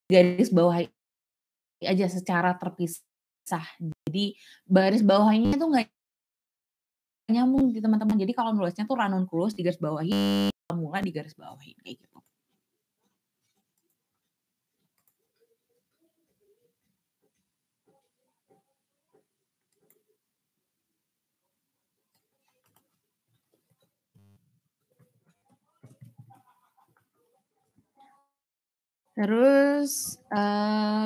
garis bawahi aja secara terpisah. Jadi baris bawahnya itu nggak nyambung di teman-teman. Jadi kalau nulisnya tuh ranunculus digarisbawahi, pramula digarisbawahi kayak gitu. Terus,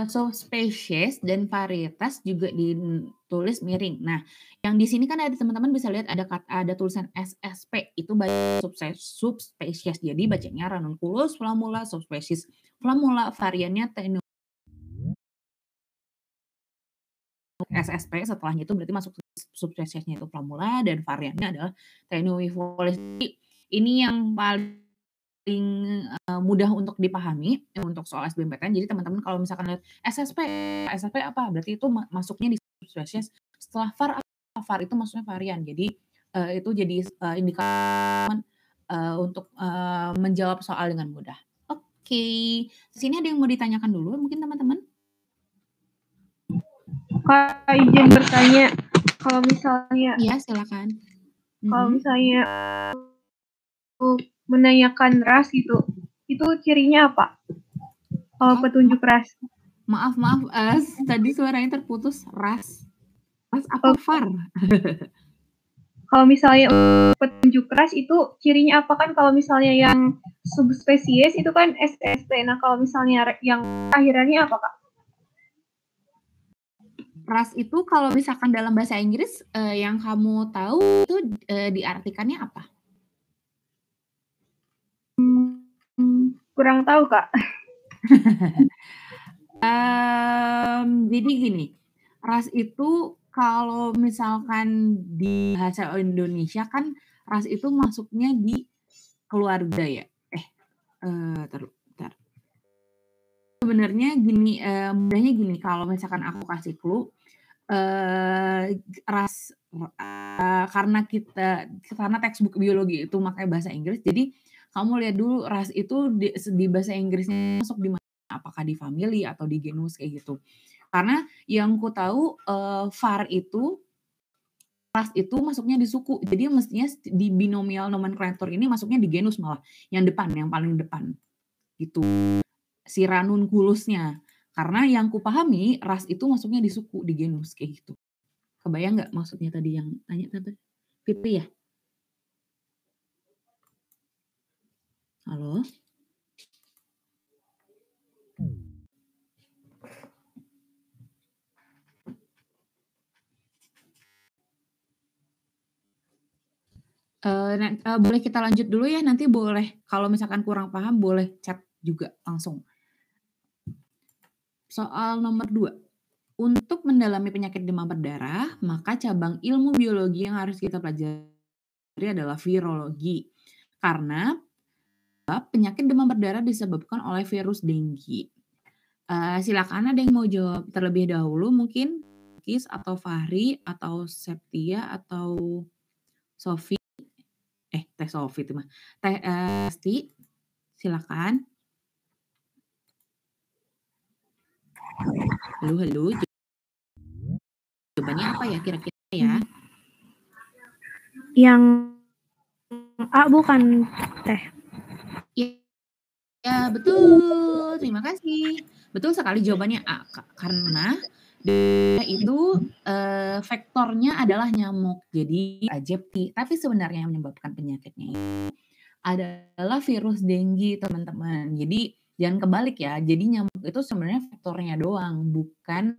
subspecies dan varietas juga ditulis miring. Nah, yang di sini kan ada teman-teman bisa lihat ada tulisan SSP, itu subspesies. Jadi bacanya ranunculus flammula, subspecies flammula, variannya SSP, setelahnya itu berarti masuk subspesiesnya itu flammula dan variannya adalah Taeniifolia. Jadi ini yang paling mudah untuk dipahami untuk soal SBMPTN. Jadi teman-teman kalau misalkan lihat SSP apa? Berarti itu masuknya di subspesies. Setelah VAR apa? VAR itu maksudnya varian. Jadi itu jadi indikator untuk menjawab soal dengan mudah. Oke, sini ada yang mau ditanyakan dulu mungkin teman-teman? Kak, izin bertanya, kalau misalnya Iya, silakan. Kalau misalnya menanyakan ras gitu, itu cirinya apa? Kalau petunjuk ras. Maaf, tadi suaranya terputus. Ras apa VAR? Kalau misalnya petunjuk ras itu cirinya apa? Kan kalau misalnya yang subspesies itu kan SSP. Nah, kalau misalnya yang akhirannya apa, Kak? Ras itu kalau misalkan dalam bahasa Inggris yang kamu tahu itu diartikannya apa? Kurang tahu, Kak. Jadi gini, ras itu kalau misalkan di bahasa Indonesia kan ras itu masuknya di keluarga ya. Bentar. Sebenarnya gini, mudahnya gini, kalau misalkan aku kasih clue, ras karena textbook biologi itu pakai bahasa Inggris, jadi kamu lihat dulu ras itu di bahasa Inggrisnya masuk di mana, apakah di family atau di genus kayak gitu. Karena yang ku tahu VAR itu ras itu masuknya di suku, jadi mestinya di binomial nomenclature ini masuknya di genus malah, yang depan, yang paling depan gitu. Si ranunculusnya. Karena yang kupahami ras itu masuknya di suku, di genus kayak gitu. Kebayang nggak maksudnya tadi yang tanya tante? Fitri ya? Halo? Boleh kita lanjut dulu ya, nanti boleh kalau misalkan kurang paham boleh chat juga langsung. Soal nomor 2. Untuk mendalami penyakit demam berdarah, maka cabang ilmu biologi yang harus kita pelajari adalah virologi. Karena penyakit demam berdarah disebabkan oleh virus denggi. Silakan ada yang mau jawab terlebih dahulu mungkin Kis atau Fahri atau Septia atau Sofi. Teh Sofi itu mah. Teh Esti, silakan. Halo. Jawabannya apa ya kira-kira ya? Yang A bukan Teh. Ya, betul. Terima kasih. Betul sekali jawabannya A, karena itu vektornya adalah nyamuk. Jadi Aegypti. Tapi sebenarnya yang menyebabkan penyakitnya itu adalah virus denggi, teman-teman. Jadi jangan kebalik ya. Jadi nyamuk itu sebenarnya vektornya doang, bukan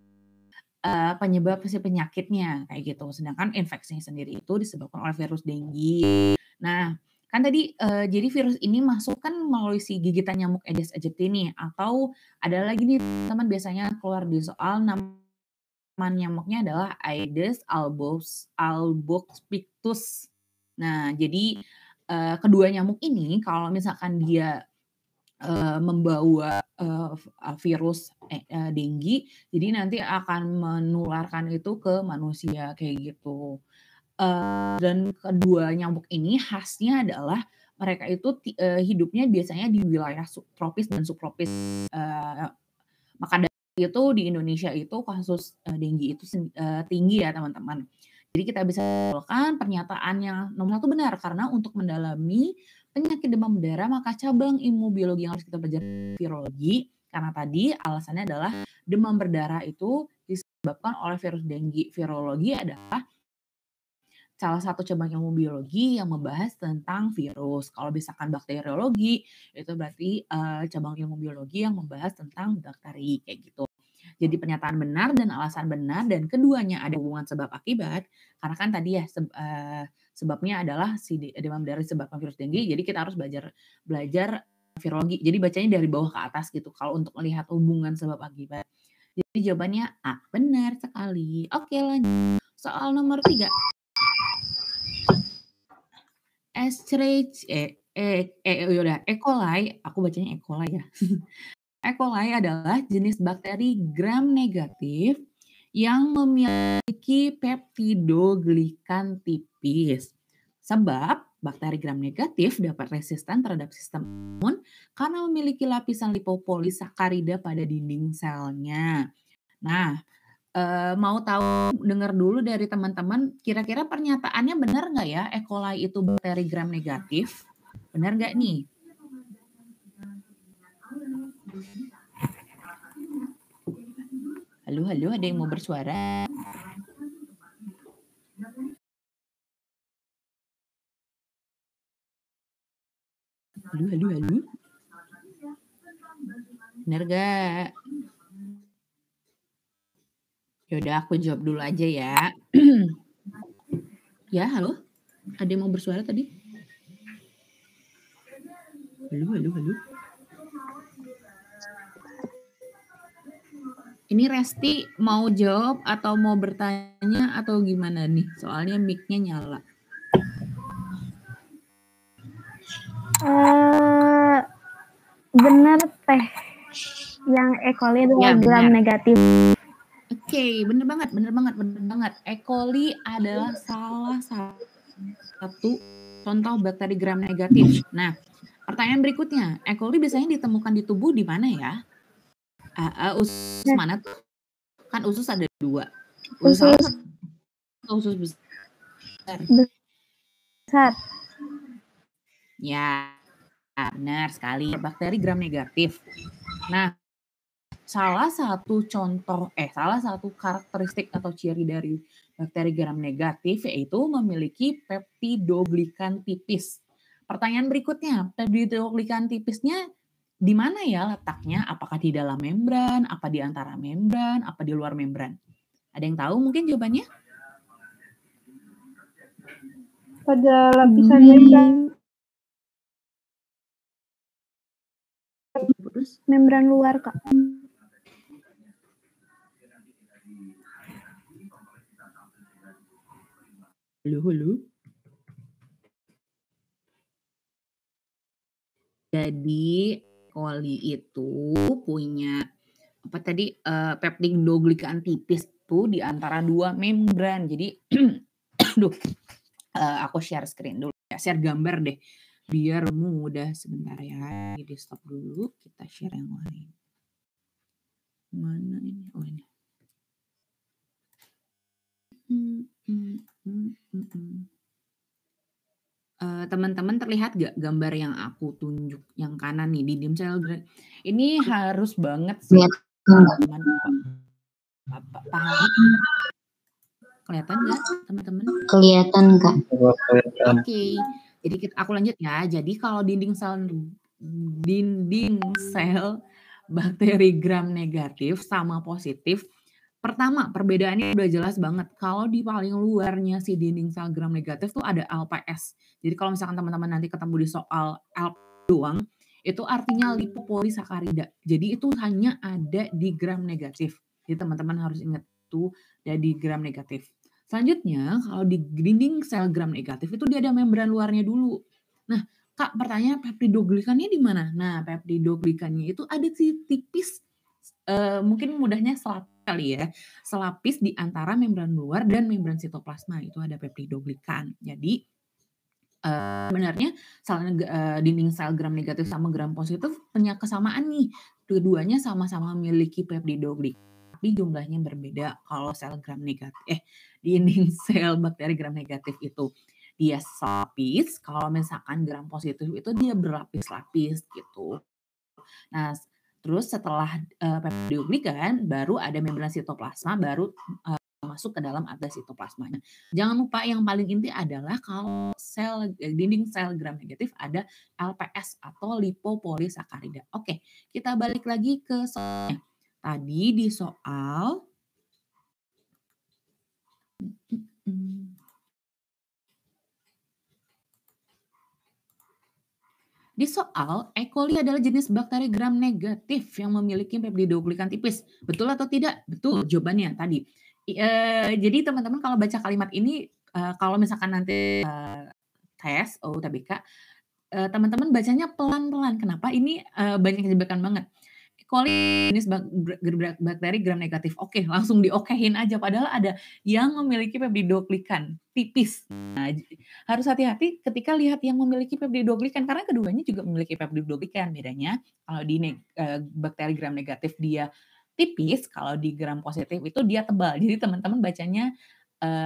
penyebab si penyakitnya kayak gitu. Sedangkan infeksinya sendiri itu disebabkan oleh virus denggi. Nah, kan tadi jadi virus ini masuk kan melalui si gigitan nyamuk Aedes aegypti nih, atau ada lagi nih teman biasanya keluar di soal nama nyamuknya adalah Aedes albopictus. Nah, jadi kedua nyamuk ini kalau misalkan dia membawa virus denggi, jadi nanti akan menularkan itu ke manusia kayak gitu. Dan kedua nyamuk ini khasnya adalah mereka itu hidupnya biasanya di wilayah tropis dan subtropis. Maka dari itu di Indonesia itu kasus dengue itu tinggi ya teman-teman. Jadi kita bisa simpulkan pernyataan yang nomor 1 benar karena untuk mendalami penyakit demam berdarah maka cabang ilmu biologi yang harus kita pelajari virologi karena tadi alasannya adalah demam berdarah itu disebabkan oleh virus dengue. Virologi adalah salah satu cabang ilmu biologi yang membahas tentang virus. Kalau misalkan bakteriologi itu berarti cabang ilmu biologi yang membahas tentang bakteri kayak gitu. Jadi pernyataan benar dan alasan benar dan keduanya ada hubungan sebab akibat karena kan tadi ya sebabnya adalah si demam berdarah disebabkan virus dengue. Jadi kita harus belajar virologi. Jadi bacanya dari bawah ke atas gitu kalau untuk melihat hubungan sebab akibat. Jadi jawabannya A, benar sekali. Oke, lanjut. Soal nomor 3. E. coli, aku bacanya E. coli ya. E. coli adalah jenis bakteri gram negatif yang memiliki peptidoglikan tipis. Sebab bakteri gram negatif dapat resisten terhadap sistem imun karena memiliki lapisan lipopolisakarida pada dinding selnya. Nah, mau tahu dengar dulu dari teman-teman, kira-kira pernyataannya benar nggak ya E. coli itu bakteri gram negatif? Benar nggak nih? Halo, ada yang mau bersuara? Halo. Benar nggak? Yaudah aku jawab dulu aja ya. Ya, halo? Ada yang mau bersuara tadi? Halo. Ini Resti mau jawab atau mau bertanya atau gimana nih? Soalnya mic-nya nyala. Benar teh. Yang E. coli adalah gram negatif. Oke, bener banget. E. coli adalah salah satu contoh bakteri gram negatif. Nah, pertanyaan berikutnya, E. coli biasanya ditemukan di tubuh di mana ya? Usus mana tuh? Kan usus ada 2. Usus besar. Ya, benar sekali. Bakteri gram negatif. Nah, salah satu karakteristik atau ciri dari bakteri gram negatif yaitu memiliki peptidoglikan tipis. Pertanyaan berikutnya, peptidoglikan tipisnya di mana ya letaknya? Apakah di dalam membran, apa di antara membran, apa di luar membran? Ada yang tahu mungkin jawabannya? Pada lapisan membran. Membran luar, Kak. Halo. Jadi coli itu punya apa tadi peptidoglikan tipis tuh di antara 2 membran. Jadi aku share screen dulu ya, share gambar deh biar mudah. Sebentar ya, di stop dulu, kita share yang lain. Mana ini? Oh ini. Teman-teman terlihat gak gambar yang aku tunjuk yang kanan nih di dim sel? Ini harus banget sih teman-teman. Paham? Kelihatan nggak teman-teman? Kelihatan Kak. Oke. Jadi aku lanjut ya. Jadi kalau dinding sel bakteri gram negatif sama positif, pertama perbedaannya udah jelas banget. Kalau di paling luarnya si dinding sel gram negatif tuh ada LPS. Jadi kalau misalkan teman-teman nanti ketemu di soal LPS doang, itu artinya lipopolisakarida. Jadi itu hanya ada di gram negatif. Jadi teman-teman harus ingat itu ada di gram negatif. Selanjutnya kalau di dinding sel gram negatif itu dia ada membran luarnya dulu. Nah, Kak, pertanyaan peptidoglikannya di mana? Nah, peptidoglikannya itu ada tipis, mungkin mudahnya selapis kali ya, selapis di antara membran luar dan membran sitoplasma itu ada peptidoglikan. Jadi Sebenarnya dinding sel gram negatif sama gram positif punya kesamaan nih. Dua-duanya sama-sama memiliki peptidoglikan, tapi jumlahnya berbeda. Kalau dinding sel bakteri gram negatif itu dia selapis, kalau misalkan gram positif itu dia berlapis-lapis gitu. Nah, terus setelah peptidoglikan baru ada membran sitoplasma, baru masuk ke dalam ada sitoplasmanya. Jangan lupa yang paling inti adalah kalau dinding sel gram negatif ada LPS atau lipopolisakarida. Oke, kita balik lagi ke soalnya. Tadi di soal E. coli adalah jenis bakteri gram negatif yang memiliki peptidoglikan tipis. Betul atau tidak? Betul jawabannya tadi. Jadi teman-teman kalau baca kalimat ini, kalau misalkan nanti tes UTBK, teman-teman bacanya pelan-pelan. Kenapa? Ini banyak jebakan banget. E. coli jenis bakteri gram negatif. Oke, langsung diokehin aja. Padahal ada yang memiliki peptidoglikan tipis. Nah, harus hati-hati ketika lihat yang memiliki peptidoglikan karena keduanya juga memiliki peptidoglikan. Bedanya kalau di bakteri gram negatif dia tipis, kalau di gram positif itu dia tebal. Jadi teman-teman bacanya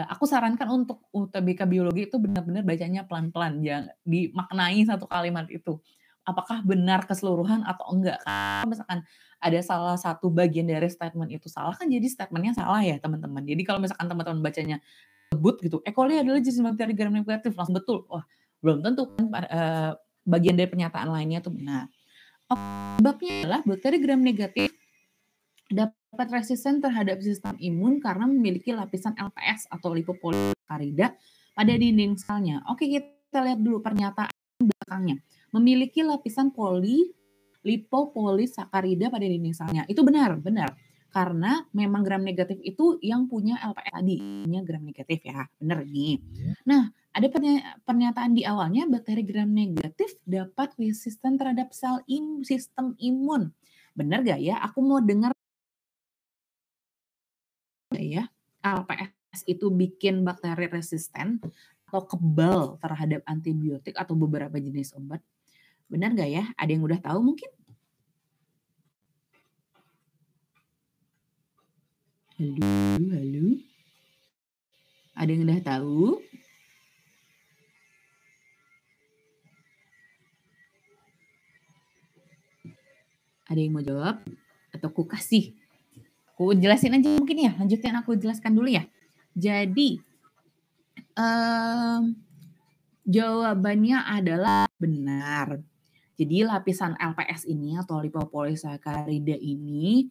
aku sarankan untuk UTBK biologi itu benar-benar bacanya pelan-pelan, jangan dimaknai satu kalimat itu. Apakah benar keseluruhan atau enggak? Kalau misalkan ada salah satu bagian dari statement itu salah kan jadi statementnya salah ya teman-teman. Jadi kalau misalkan teman-teman bacanya sebut gitu, E. coli adalah jenis bakteri gram negatif, langsung betul. Wah, belum tentu kan bagian dari pernyataan lainnya itu benar. Sebabnya adalah bakteri gram negatif dapat resisten terhadap sistem imun karena memiliki lapisan LPS atau lipopolisakarida pada dinding selnya. Oke, kita lihat dulu pernyataan belakangnya. Memiliki lapisan lipopolisakarida pada dinding selnya. Itu benar. Karena memang gram negatif itu yang punya LPS tadinya gram negatif ya. Benar nih. Nah, ada pernyataan di awalnya bakteri gram negatif dapat resisten terhadap sistem imun. Benar gak ya? Aku mau dengar ya, LPS itu bikin bakteri resisten atau kebal terhadap antibiotik atau beberapa jenis obat. Benar nggak ya? Ada yang udah tahu mungkin? Halo? Ada yang udah tahu? Ada yang mau jawab? Atau aku kasih? Aku jelasin aja mungkin ya, lanjutin aku jelaskan dulu ya. Jadi, jawabannya adalah benar. Jadi lapisan LPS ini atau lipopolisakarida ini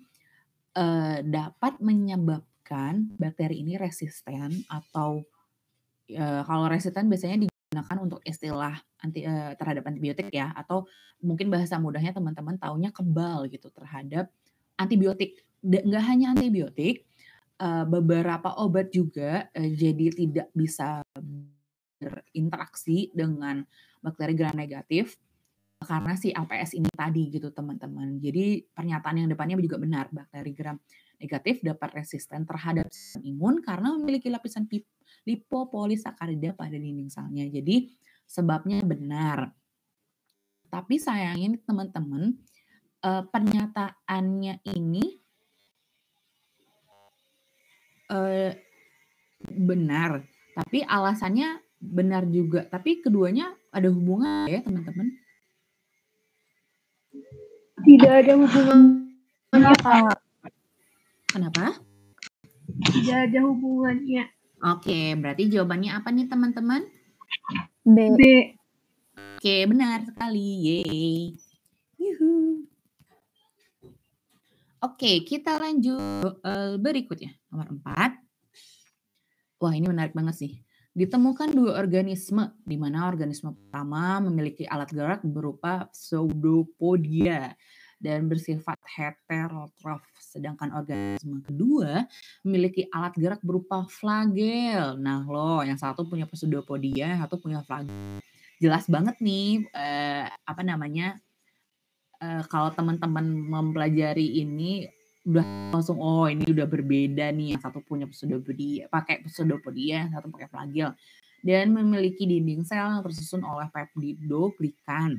dapat menyebabkan bakteri ini resisten atau kalau resisten biasanya digunakan untuk istilah terhadap antibiotik ya, atau mungkin bahasa mudahnya teman-teman taunya kebal gitu terhadap antibiotik. Nggak hanya antibiotik, beberapa obat juga jadi tidak bisa berinteraksi dengan bakteri gram negatif karena si LPS ini tadi gitu teman-teman. Jadi pernyataan yang depannya juga benar, bakteri gram negatif dapat resisten terhadap sistem imun karena memiliki lapisan lipopolisakarida pada dinding selnya. Jadi sebabnya benar. Tapi sayangnya teman-teman, pernyataannya ini benar, tapi alasannya benar juga. Tapi keduanya ada hubungan ya teman-teman? Tidak ada hubungannya, Kak. Kenapa? Tidak ada hubungannya. Oke, berarti jawabannya apa nih teman-teman? B. Oke, benar sekali. Yeay. Yuhu. Oke, kita lanjut berikutnya. Nomor 4. Wah, ini menarik banget sih. Ditemukan 2 organisme, di mana organisme pertama memiliki alat gerak berupa pseudopodia dan bersifat heterotrof, sedangkan organisme kedua memiliki alat gerak berupa flagel. Nah loh, yang satu punya pseudopodia, yang satu punya flagel. Jelas banget nih, kalau teman-teman mempelajari ini udah langsung ini udah berbeda nih, yang satu punya pseudopodia, pakai pseudopodia, yang satu pakai flagel. dan memiliki dinding sel yang tersusun oleh peptidoglikan.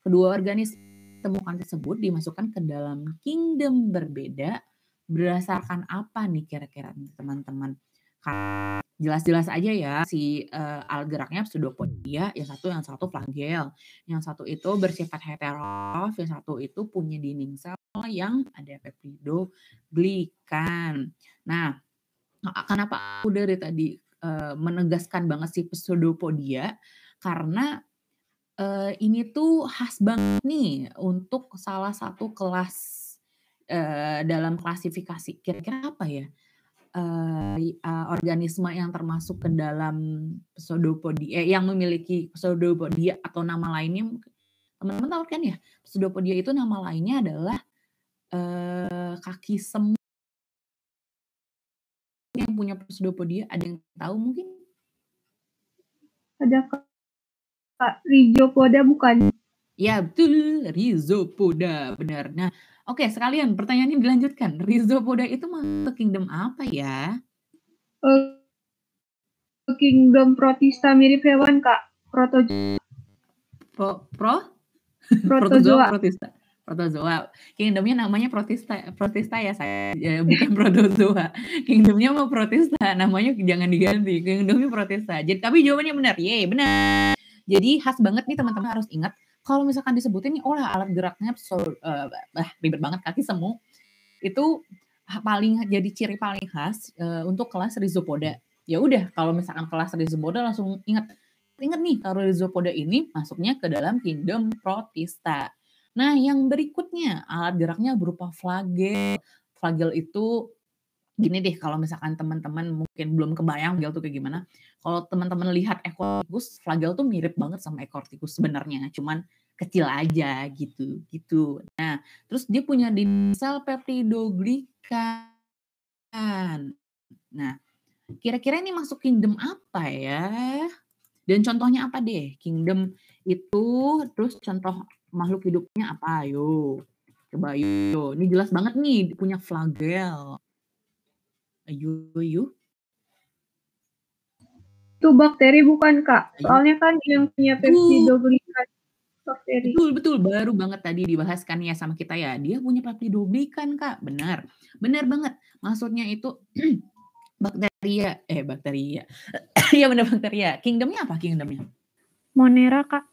Kedua organisme temukan tersebut dimasukkan ke dalam kingdom berbeda berdasarkan apa nih kira-kira teman-teman? Jelas-jelas aja ya si alat geraknya pseudopodia, yang satu flagel, yang satu itu bersifat heterotrof, yang satu itu punya dinding sel yang ada peptidoglikan. Nah, kenapa aku dari tadi menegaskan banget si pseudopodia karena ini tuh khas banget nih untuk salah satu kelas dalam klasifikasi. Kira-kira apa ya? Organisme yang termasuk ke dalam pseudopodia yang memiliki pseudopodia atau nama lainnya teman-teman tahu kan ya? Pseudopodia itu nama lainnya adalah kaki semut yang punya pseudopodia. Ada yang tahu mungkin? Ada Kak Rhizopoda bukan? Ya betul, Rhizopoda, benar. Nah, oke sekalian pertanyaannya dilanjutkan. Rhizopoda itu masuk kingdom apa ya? Kingdom Protista mirip hewan Kak. Protozoa. Protozoa, Protozoa. Kingdomnya namanya Protista ya saya, bukan Protozoa. Kingdomnya mau Protista, namanya jangan diganti. Kingdomnya Protista. Jadi tapi jawabannya benar. Yeay, benar. Jadi khas banget nih teman-teman harus ingat kalau misalkan disebutin nih alat geraknya ribet banget kaki semu itu paling jadi ciri paling khas untuk kelas Rhizopoda. Ya udah kalau misalkan kelas Rhizopoda langsung ingat nih kalau Rhizopoda ini masuknya ke dalam kingdom Protista. Nah, yang berikutnya alat geraknya berupa flagel. Flagel itu gini deh, kalau misalkan teman-teman mungkin belum kebayang flagel tuh kayak gimana. Kalau teman-teman lihat ekor tikus, flagel tuh mirip banget sama ekor tikus sebenarnya, cuman kecil aja gitu. Nah, terus dia punya dinding sel peptidoglikan. Nah, kira-kira ini masuk kingdom apa ya? Dan contohnya apa deh? Kingdom itu, terus contoh makhluk hidupnya apa? Ayo, coba ayo. Ini jelas banget nih, punya flagel. Ayo, yuk. Itu bakteri bukan Kak? Soalnya kan yang punya peptidoglikan bakteri. Betul, baru banget tadi dibahas kan ya sama kita ya. Dia punya peptidoglikan Kak, benar banget. Maksudnya itu bakteria. Iya benar bakteria. Kingdomnya apa kingdomnya? Monera Kak.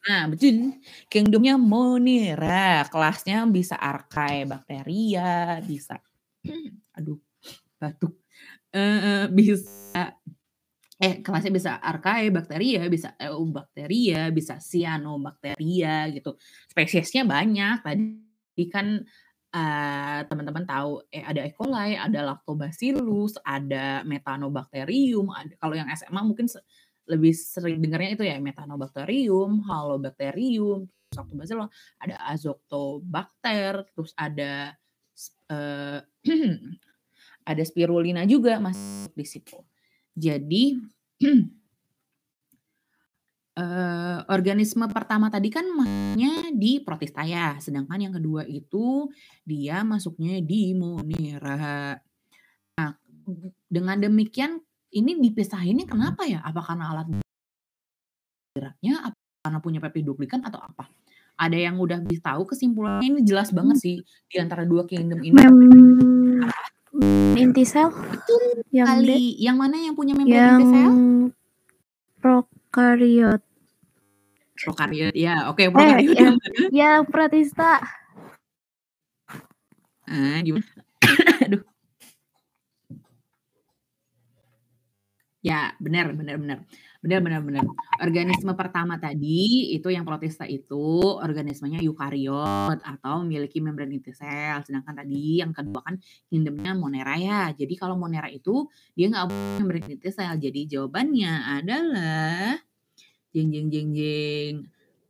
Nah betul, kingdomnya Monera. Kelasnya bisa archaea bakteria, bisa aduh batuk. Bisa kelasnya bisa archaea bakteria, bisa eubacteria, bisa cyanobacteria gitu. Spesiesnya banyak. Tadi kan teman-teman tahu ada E. coli, ada lactobacillus, ada methanobacterium, kalau yang SMA mungkin lebih sering dengarnya itu ya methanobacterium, halobacterium, lactobacillus, ada azotobacter, terus ada ada spirulina juga masuk di situ. Jadi organisme pertama tadi kan masuknya di Protista ya, sedangkan yang kedua itu dia masuknya di Monera. Nah, dengan demikian ini dipisahinnya kenapa ya? Apa karena alat geraknya, apa karena punya peptidoglikan atau apa? Ada yang udah tahu kesimpulannya? Ini jelas banget sih di antara dua kingdom ini. Inti sel? Betul yang kali. Yang mana yang punya membran inti sel? Prokariot. Ya. Oke, prokariot yang mana? Ya, Protista. Gimana? Aduh. Ya, benar. Organisme pertama tadi itu yang Protista itu organismenya eukariot atau memiliki membran inti sel. Sedangkan tadi yang kedua kan kingdomnya Monera ya. Jadi kalau Monera itu dia nggak punya membran inti sel. Jadi jawabannya adalah jeng.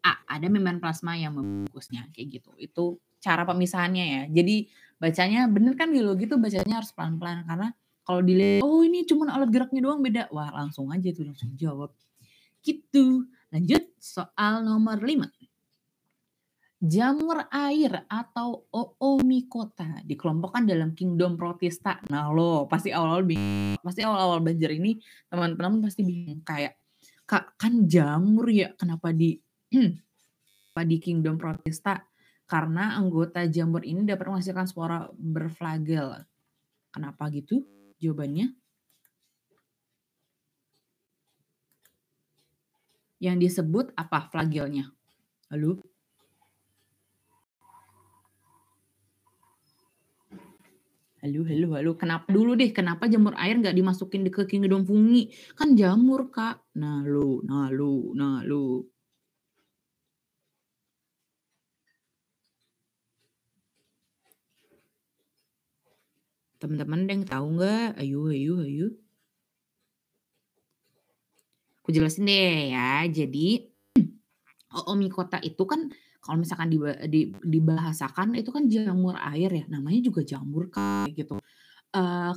Ada membran plasma yang membungkusnya kayak gitu. Itu cara pemisahannya ya. Jadi bacanya bener kan biologi tuh bacanya harus pelan-pelan karena kalau dilihat, ini cuma alat geraknya doang beda. Wah, langsung aja tuh langsung jawab. Gitu. Lanjut soal nomor 5. Jamur air atau Oomycota dikelompokkan dalam kingdom Protista. Nah lo pasti awal-awal belajar ini teman-teman pasti bingung kayak, "Kak, kan jamur ya kenapa di kenapa di kingdom Protista?" Karena anggota jamur ini dapat menghasilkan spora berflagel. Kenapa gitu? Jawabannya, yang disebut apa flagelnya? Halo? Halo. Kenapa dulu deh, kenapa jamur air nggak dimasukin ke kingdom fungi? Kan jamur, Kak. Nah lu. Teman-teman ada yang tahu nggak? Ayo. Aku jelasin deh ya. Jadi Oomycota itu kan kalau misalkan dibahasakan itu kan jamur air ya. Namanya juga jamur kayak gitu.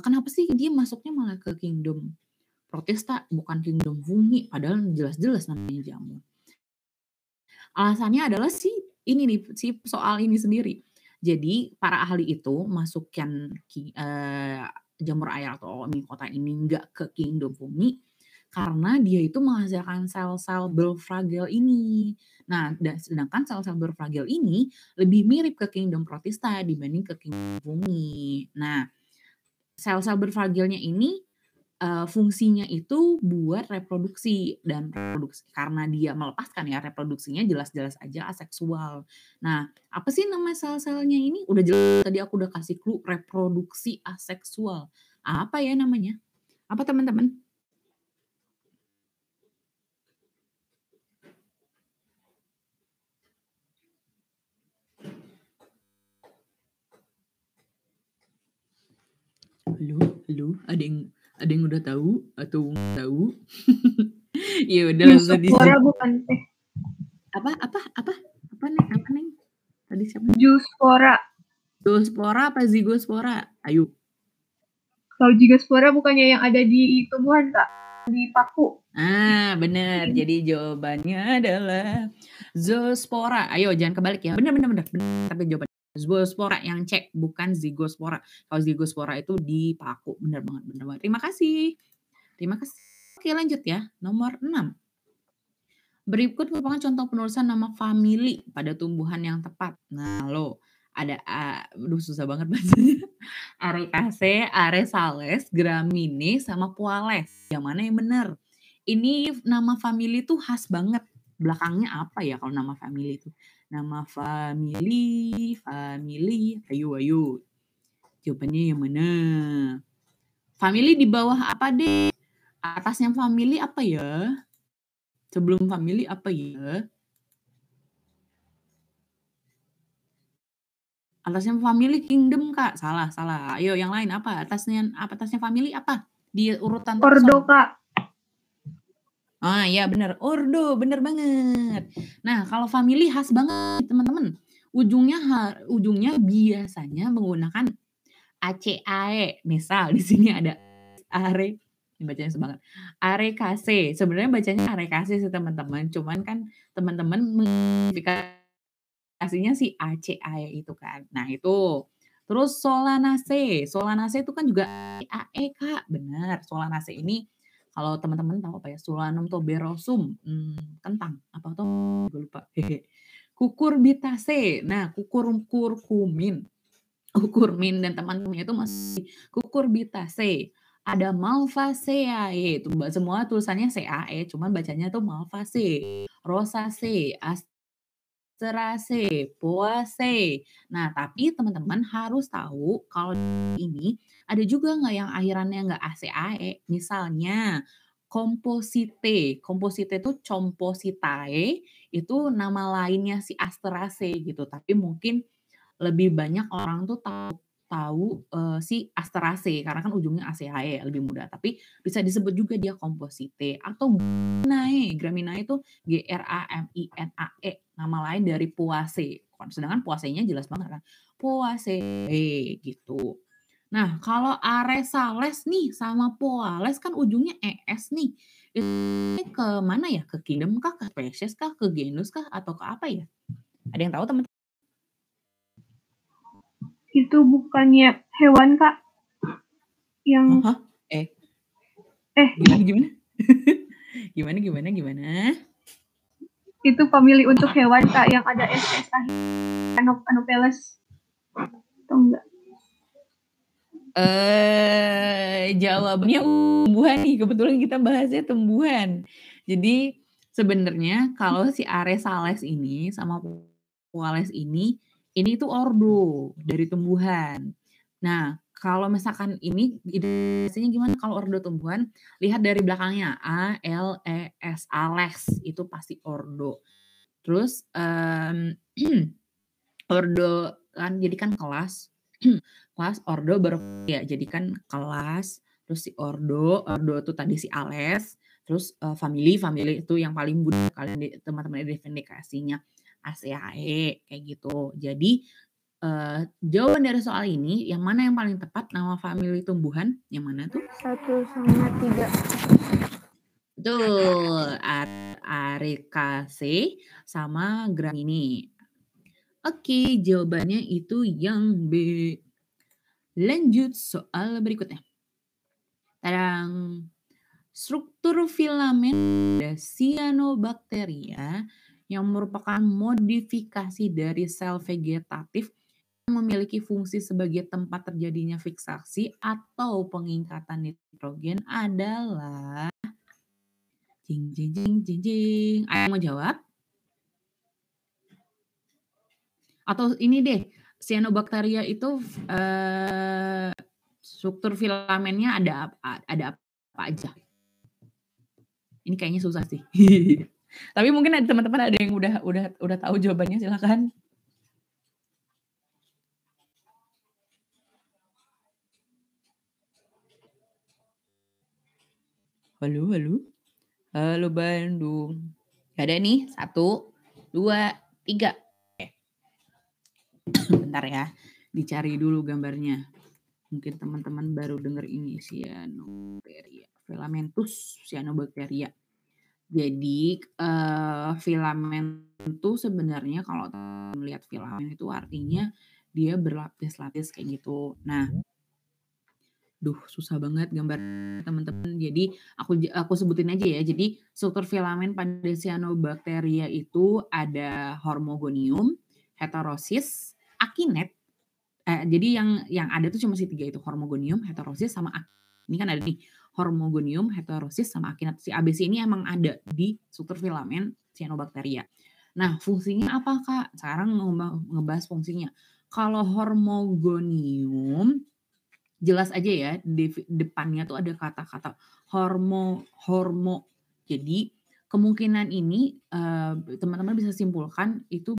Kenapa sih dia masuknya malah ke kingdom Protista bukan kingdom fungi padahal jelas-jelas namanya jamur. Alasannya adalah si soal ini sendiri. Jadi para ahli itu masukkan jamur air atau Oomycota ini enggak ke kingdom fungi karena dia itu menghasilkan sel-sel Bellfragel ini. Nah, sedangkan sel-sel Bellfragel ini lebih mirip ke kingdom Protista dibanding ke kingdom fungi. Nah, sel-sel Bellfragelnya ini fungsinya itu buat reproduksi karena dia melepaskan ya reproduksinya jelas-jelas aja aseksual. Nah, apa sih nama sel-selnya ini? Udah jelas tadi aku udah kasih clue reproduksi aseksual. Apa ya namanya? Apa teman-teman? Halo, ada yang udah tahu atau nggak tahu? Ya udah langsung Zoospora bukan teh. Apa Neng? Tadi siapa? Zoospora. Zoospora apa Zygospora? Ayo. Kalau Zygospora bukannya yang ada di tumbuhan, Kak? Di paku. Bener. Jadi jawabannya adalah Zoospora. Ayo jangan kebalik ya. Bener. Tapi jawabannya Zoospora yang cek bukan Zygospora. Kalau Zygospora itu di paku. Bener banget. Terima kasih. Oke lanjut ya. Nomor 6. Berikut merupakan contoh penulisan nama famili pada tumbuhan yang tepat. Nah lo ada susah banget bacanya. Arecaceae, Aresales, Gramine, sama Poales. Yang mana yang benar? Ini nama famili tuh khas banget. Belakangnya apa ya kalau nama famili itu? Nama famili. Ayo. Jawabannya yang mana? Famili di bawah apa deh? Atasnya famili apa ya? Sebelum famili apa ya? Atasnya famili kingdom, Kak. Salah. Ayo yang lain apa? Atasnya famili apa? Di urutan Ordo, Kak. Ya bener. Ordo, bener banget. Nah, kalau famili khas banget, teman-teman. Ujungnya biasanya menggunakan ACAE. Misal di sini ada ini bacanya sebanget. Arecaceae. Sebenarnya bacanya Arecaceae sih teman-teman. Cuman kan teman-teman mengidentifikasinya si ACAE itu kan. Nah, itu. Terus Solanaceae. Solanaceae itu kan juga AE, Kak. Benar. Solanaceae ini kalau teman-teman tahu apa ya? Solanum tuberosum. Kentang. Apa tuh? Gue lupa. Cucurbitaceae. Nah, kurkumin dan teman-temannya itu masih Cucurbitaceae. Ada Malvaceae, itu semua tulisannya CAE, cuman bacanya tuh Malvaceae, Rosaceae, Asteraceae, Poaceae. Nah, tapi teman-teman harus tahu kalau ini ada juga nggak yang akhirannya nggak ACAE. Misalnya Compositae itu Compositae, itu nama lainnya si Asteraceae gitu, tapi mungkin lebih banyak orang tuh tahu si Asteraceae karena kan ujungnya ACAE lebih mudah, tapi bisa disebut juga dia Compositae atau Graminae itu Graminae, nama lain dari Poaceae. Sedangkan Poaceae-nya jelas banget kan, Poaceae gitu. Nah, kalau Aresales nih sama Poales kan ujungnya ES nih. Ini ke mana ya? Ke kingdom kah? Ke spesies kah? Ke genus kah? Atau ke apa ya? Ada yang tahu teman-teman? itu bukannya hewan, Kak? Yang Gimana? Gimana? Itu famili untuk hewan, Kak, yang ada SS Anopheles. Atau enggak? Jawabannya tumbuhan nih. Kebetulan kita bahasnya tumbuhan. Jadi sebenarnya kalau si Aresales ini sama Puales ini tuh ordo dari tumbuhan. Nah, kalau misalkan ini biasanya gimana kalau ordo tumbuhan? Lihat dari belakangnya ALES, Alex itu pasti ordo. Terus ordo kan jadi kan kelas kelas ordo baru ya jadi kan kelas, terus si ordo itu tadi si Ales, terus family itu yang paling mudah kalian teman-teman identifikasinya ACAE kayak gitu. Jadi jawaban dari soal ini yang mana yang paling tepat, nama family tumbuhan yang mana tuh? 1 sama 3. Betul, Arecaceae sama Gramineae. Oke, jawabannya itu yang B. Lanjut soal berikutnya. Tadang. Struktur filamen pada Cyanobacteria yang merupakan modifikasi dari sel vegetatif yang memiliki fungsi sebagai tempat terjadinya fiksasi atau pengingkatan nitrogen adalah jing. Ada yang mau jawab? Atau ini deh, Cyanobacteria itu struktur filamennya ada apa aja? Ini kayaknya susah sih. Tapi mungkin ada teman-teman ada yang udah tahu jawabannya, silakan. Halo Bandung. Gak ada nih, 1, 2, 3. Bentar ya, dicari dulu gambarnya. Mungkin teman-teman baru dengar ini Cyanobacteria, filamentus Cyanobacteria. Jadi filamen itu sebenarnya kalau melihat filamen itu artinya dia berlapis-lapis kayak gitu. Nah, susah banget gambar teman-teman. Jadi aku sebutin aja ya. Jadi struktur filamen pada Cyanobacteria itu ada hormogonium, heterosis, akinet. Jadi yang ada tuh cuma si 3 itu, hormogonium, heterosis sama akinet. Ini kan ada nih hormogonium, heterosis sama akinet. Si ABC ini emang ada di struktur filamen Cyanobacteria. Nah, fungsinya apa, Kak? Sekarang ngebahas fungsinya. Kalau hormogonium jelas aja ya, di depannya tuh ada kata-kata hormo. Jadi kemungkinan ini teman-teman bisa simpulkan itu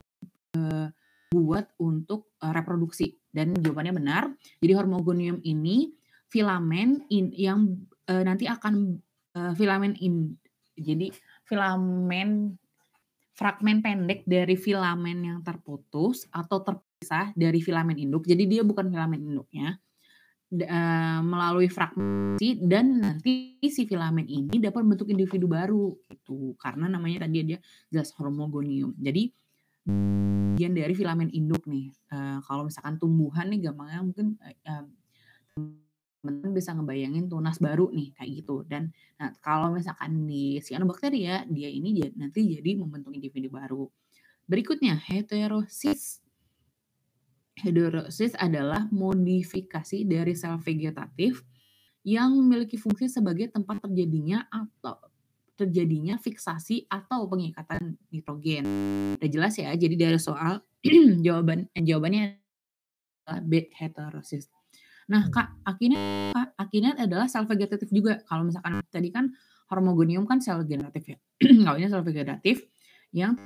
buat untuk reproduksi, dan jawabannya benar. Jadi hormogonium ini filamen yang nanti akan jadi filamen fragmen pendek dari filamen yang terputus atau terpisah dari filamen induk. Jadi dia bukan filamen induknya, melalui fragmentasi, dan nanti si filamen ini dapat bentuk individu baru gitu. Karena namanya tadi dia jelas hormogonium. Jadi bagian dari filamen induk nih. Kalau misalkan tumbuhan nih gampangnya mungkin teman-teman bisa ngebayangin tunas baru nih kayak gitu. Dan kalau misalkan di Cyanobacteria dia ini nanti jadi membentuk individu baru. Berikutnya heterosis. Heterosis adalah modifikasi dari sel vegetatif yang memiliki fungsi sebagai tempat terjadinya fiksasi atau pengikatan nitrogen. Udah jelas ya, jadi dari soal jawabannya adalah B, heterosis. Nah, Kak, akinet adalah sel vegetatif juga. Kalau misalkan tadi kan hormogonium kan sel generatif ya. Kalau ini sel vegetatif yang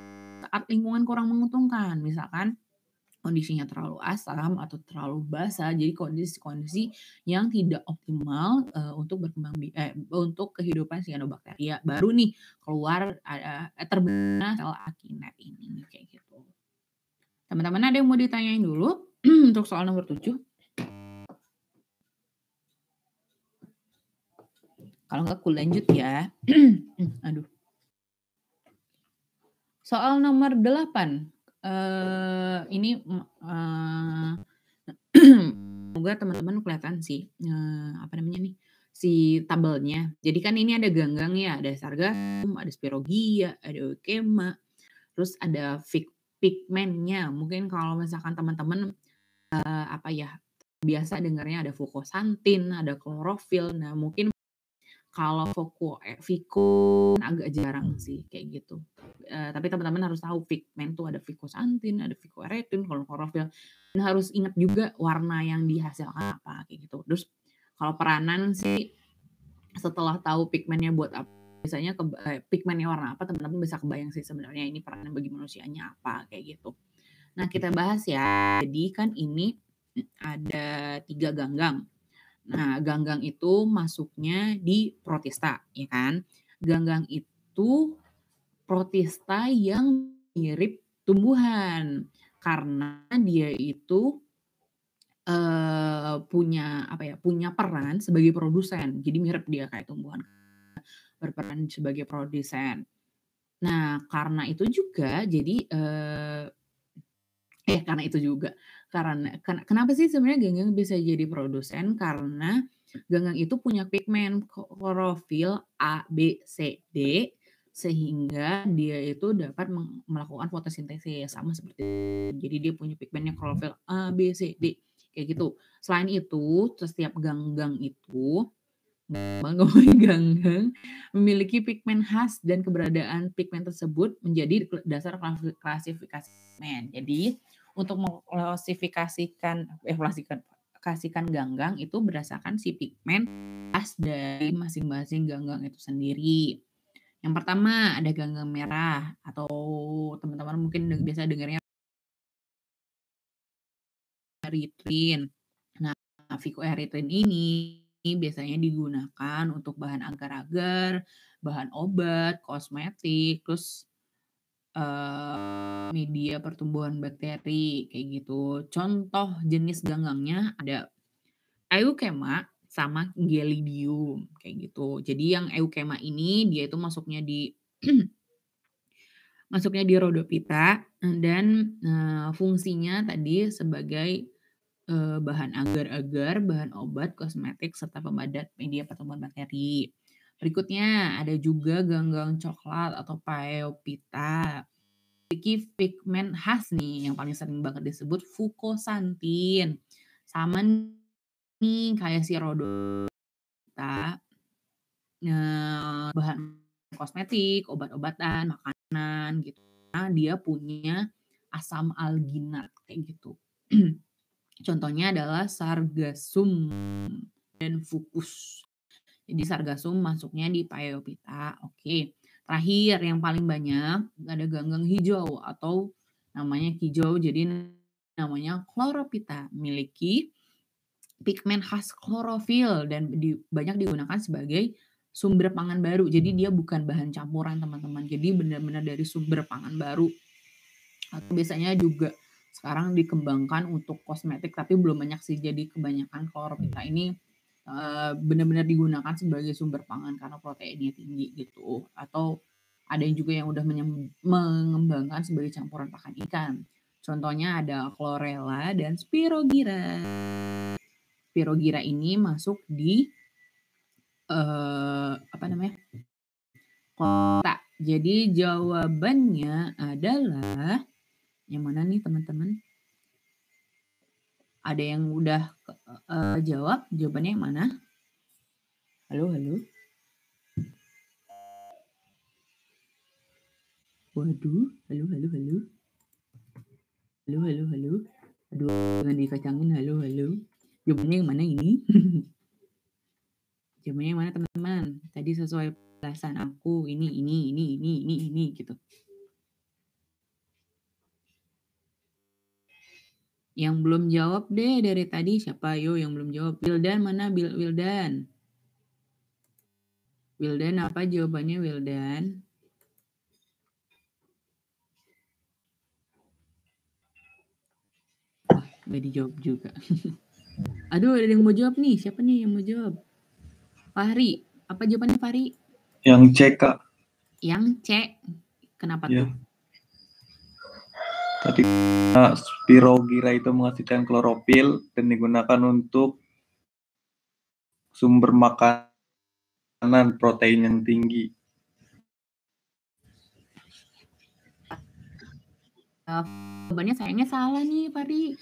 saat lingkungan kurang menguntungkan, misalkan kondisinya terlalu asam atau terlalu basah, jadi kondisi-kondisi yang tidak optimal untuk untuk kehidupan Cyanobacteria, baru nih keluar terbentuk sel akinet ini kayak gitu. Teman-teman ada yang mau ditanyain dulu untuk soal nomor 7? Kalau enggak aku lanjut ya. Aduh. Soal nomor 8. Ini Semoga teman-teman kelihatan sih, apa namanya nih, si tabelnya. Jadi kan ini ada ganggang ya, ada sargasum, ada spirogia, ada eukema, terus ada pigmennya. Mungkin kalau misalkan teman-teman, apa ya, biasa dengarnya ada fukosantin, ada klorofil. Nah, mungkin kalau Vicon agak jarang sih kayak gitu. Tapi teman-teman harus tahu pigmen tuh ada ficosantin, ada ficoeretin, kalau klorofil. Dan harus ingat juga warna yang dihasilkan apa kayak gitu. Terus kalau peranan sih setelah tahu pigmennya buat apa, biasanya pigmennya warna apa, teman-teman bisa kebayang sih sebenarnya ini peranan bagi manusianya apa kayak gitu. Nah, kita bahas ya. Jadi kan ini ada 3 ganggang. Nah, ganggang itu masuknya di protista, ya kan? Ganggang itu protista yang mirip tumbuhan karena dia itu punya apa ya? Punya peran sebagai produsen. Jadi mirip dia kayak tumbuhan, berperan sebagai produsen. Nah, karena itu juga jadi karena itu juga. Kenapa sih sebenarnya ganggang bisa jadi produsen? Karena ganggang itu punya pigmen klorofil A, B, C, D sehingga dia itu dapat melakukan fotosintesis sama seperti jadi dia punya pigmennya klorofil A, B, C, D kayak gitu. Selain itu, setiap ganggang itu ganggang memiliki pigmen khas dan keberadaan pigmen tersebut menjadi dasar klasifikasi pigmen. Jadi untuk mengklasifikasikan ganggang itu berdasarkan si pigmen khas dari masing-masing ganggang itu sendiri. Yang pertama ada ganggang merah atau teman-teman mungkin biasa dengarnya eritrin. Nah, ficoeritrin ini biasanya digunakan untuk bahan agar-agar, bahan obat, kosmetik, terus media pertumbuhan bakteri kayak gitu. Contoh jenis ganggangnya ada eukema sama gelidium kayak gitu. Jadi yang eukema ini dia itu masuknya di rhodophyta dan fungsinya tadi sebagai bahan agar-agar, bahan obat, kosmetik, serta pemadat media pertumbuhan bakteri. Berikutnya ada juga ganggang coklat atau Phaeophyta. Memiliki pigmen khas nih yang paling sering banget disebut fukosantin. Sama nih kayak si rhodophyta, bahan kosmetik, obat-obatan, makanan gitu. Nah, dia punya asam alginat kayak gitu. Contohnya adalah sargasum dan fucus. Jadi sargasum masuknya di Phaeophyta. Oke. Terakhir yang paling banyak ada ganggang hijau atau namanya hijau jadi namanya chlorophyta. Memiliki pigmen khas klorofil dan banyak digunakan sebagai sumber pangan baru. Jadi dia bukan bahan campuran teman-teman. Jadi benar-benar dari sumber pangan baru. Atau biasanya juga sekarang dikembangkan untuk kosmetik tapi belum banyak sih. Jadi kebanyakan chlorophyta ini benar-benar digunakan sebagai sumber pangan karena proteinnya tinggi gitu. Atau ada yang juga yang udah mengembangkan sebagai campuran pakan ikan. Contohnya ada chlorella dan spirogyra. Spirogyra ini masuk di apa namanya? Kota. Jadi jawabannya adalah yang mana nih teman-teman? Ada yang udah jawab? Jawabannya yang mana? Halo, halo. Waduh, halo, halo, halo. Halo, halo, halo. Aduh, jangan dikacangin. Halo, halo. Jawabannya yang mana ini? Jawabannya yang mana teman-teman? Tadi sesuai penjelasan aku ini gitu. Yang belum jawab deh dari tadi siapa yo yang belum jawab? Wildan mana Wildan? Wildan apa jawabannya Wildan? Gak dijawab juga. Aduh, ada yang mau jawab nih. Siapa nih yang mau jawab? Fahri. Apa jawabannya Fahri? Yang C, Kak. Yang C. Kenapa Ya. tuh? Ketika Spirogyra itu menghasilkan klorofil dan digunakan untuk sumber makanan protein yang tinggi. Jawabannya sayangnya salah nih, Fahri.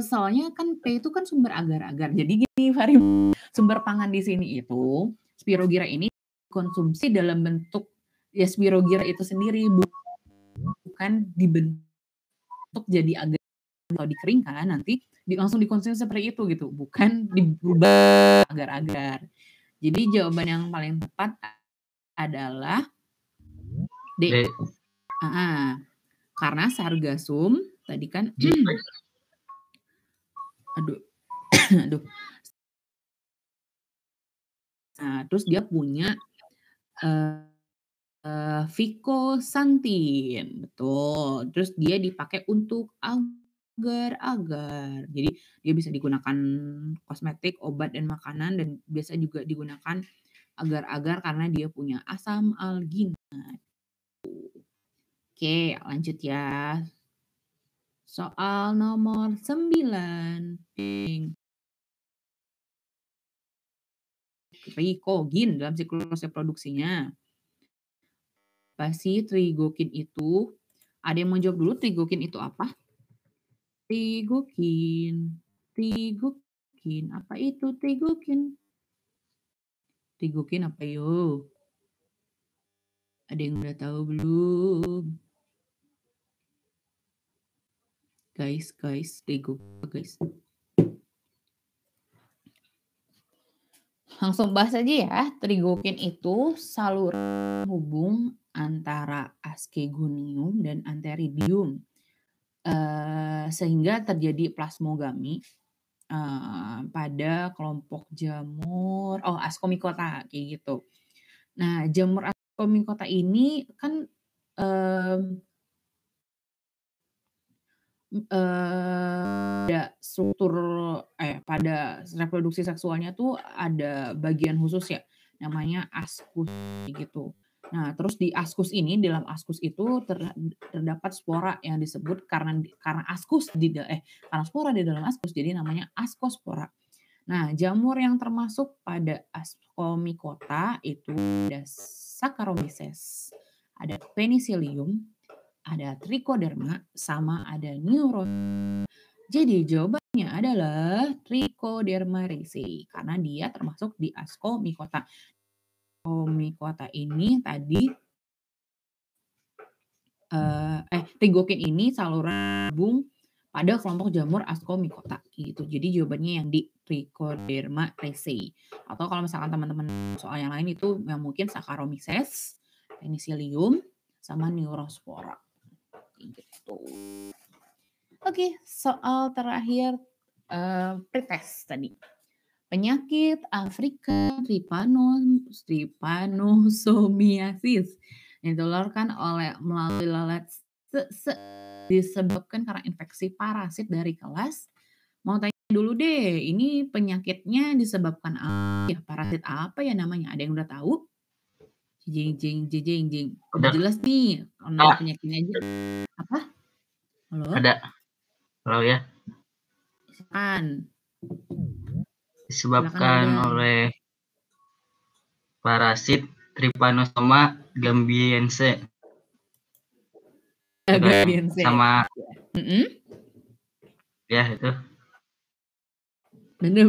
Soalnya kan P itu kan sumber agar-agar. Jadi gini, Fahri, sumber pangan di sini itu Spirogyra ini konsumsi dalam bentuk ya Spirogyra itu sendiri, bukan dibentuk jadi agar atau dikeringkan nanti langsung dikonsumsi seperti itu gitu, bukan diubah agar-agar. Jadi jawaban yang paling tepat adalah D. Karena Sargassum tadi kan aduh. Nah, terus dia punya Ficosantin, betul. Terus dia dipakai untuk agar-agar. Jadi dia bisa digunakan kosmetik, obat, dan makanan, dan biasa juga digunakan agar-agar karena dia punya asam alginat. Oke, lanjut ya. Soal nomor 9. Trikogin dalam siklus reproduksinya. Pasti trigokin itu, ada yang mau jawab dulu trigokin itu apa? Trigokin, apa itu trigokin? Trigokin apa yo? Ada yang udah tahu belum? Guys, trigokin guys. Langsung bahas aja ya. Trigokin itu saluran hubung antara askegonium dan antheridium. Sehingga terjadi plasmogami pada kelompok jamur Ascomycota kayak gitu. Nah, jamur Ascomycota ini kan ada struktur pada reproduksi seksualnya tuh ada bagian khusus ya, namanya ascus gitu. Nah, terus di ascus ini, dalam ascus itu terdapat spora yang disebut karena ascus karena spora di dalam ascus jadi namanya ascospora. Nah, jamur yang termasuk pada Ascomycota itu ada Saccharomyces, ada Penicillium, ada Trichoderma, sama ada Neuron. Jadi jawabannya adalah Trichoderma raceyi karena dia termasuk di Ascomycota. Ascomycota ini tadi trigokin ini saluran hubung pada kelompok jamur Ascomycota gitu. Jadi jawabannya yang di Trichoderma raceyi. Atau kalau misalkan teman-teman soal yang lain itu yang mungkin Saccharomyces, Penicillium, sama Neurospora. Gitu. Oke, soal terakhir pretest tadi. Penyakit African trypanosomiasis ditularkan melalui lalat disebabkan karena infeksi parasit dari kelas. Mau tanya dulu deh, ini penyakitnya disebabkan apa ya? Parasit apa ya namanya? Ada yang udah tahu? Jeng. Udah jelas nih, nama penyakitnya aja. Apa? Halo? Ada. Halo ya. Silakan. Disebabkan oleh parasit Trypanosoma gambiense. Sama ya itu. Benar.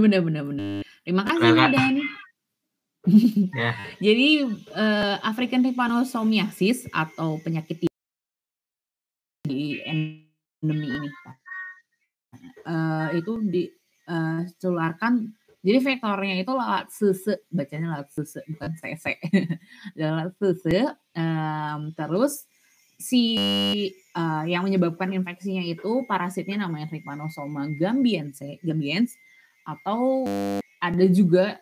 Terima kasih Dan. Ya. Jadi African trypanosomiasis atau penyakit di endemi ini itu ditularkan. Jadi vektornya itu lalat sese, bacanya lalat sese bukan sese. Lalat sese. Terus si yang menyebabkan infeksinya itu parasitnya namanya Trypanosoma gambiense atau ada juga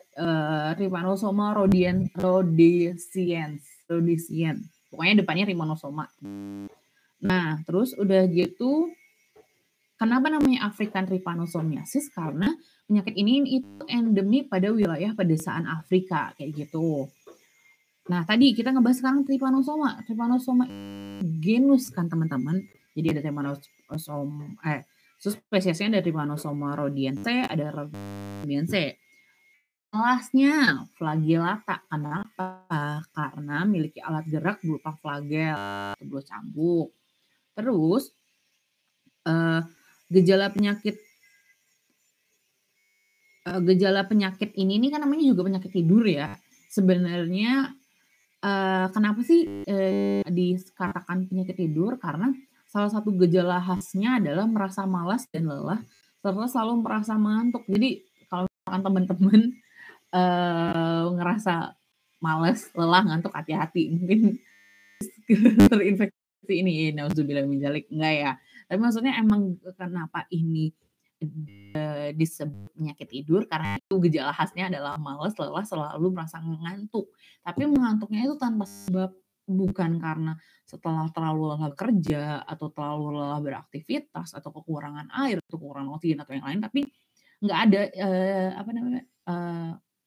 Trypanosoma rhodesiense. Pokoknya depannya Trypanosoma. Nah, terus udah gitu, kenapa namanya African trypanosomiasis? Karena penyakit ini itu endemi pada wilayah pedesaan Afrika kayak gitu. Nah, tadi kita ngebahas sekarang Trypanosoma. Trypanosoma genus kan teman-teman. Jadi ada Trypanosoma subspesiesnya ada Trypanosoma rhodiense, ada rhodiense. Kelasnya flagellata. Kenapa? Karena memiliki alat gerak berupa flagel atau cambuk. Terus gejala penyakit ini nih kan namanya juga penyakit tidur ya. Sebenarnya kenapa sih dikatakan penyakit tidur? Karena salah satu gejala khasnya adalah merasa malas dan lelah serta selalu merasa mengantuk. Jadi kalau misalkan teman-teman ngerasa malas, lelah, ngantuk, hati-hati. Mungkin terinfeksi ini, nauzubillah min dzalik, enggak ya. Tapi maksudnya emang kenapa ini disebut penyakit tidur karena itu gejala khasnya adalah malas, lelah, selalu merasa ngantuk. Tapi mengantuknya itu tanpa sebab, bukan karena setelah terlalu lelah kerja atau terlalu lelah beraktivitas atau kekurangan air atau kekurangan oksigen atau yang lain, tapi nggak ada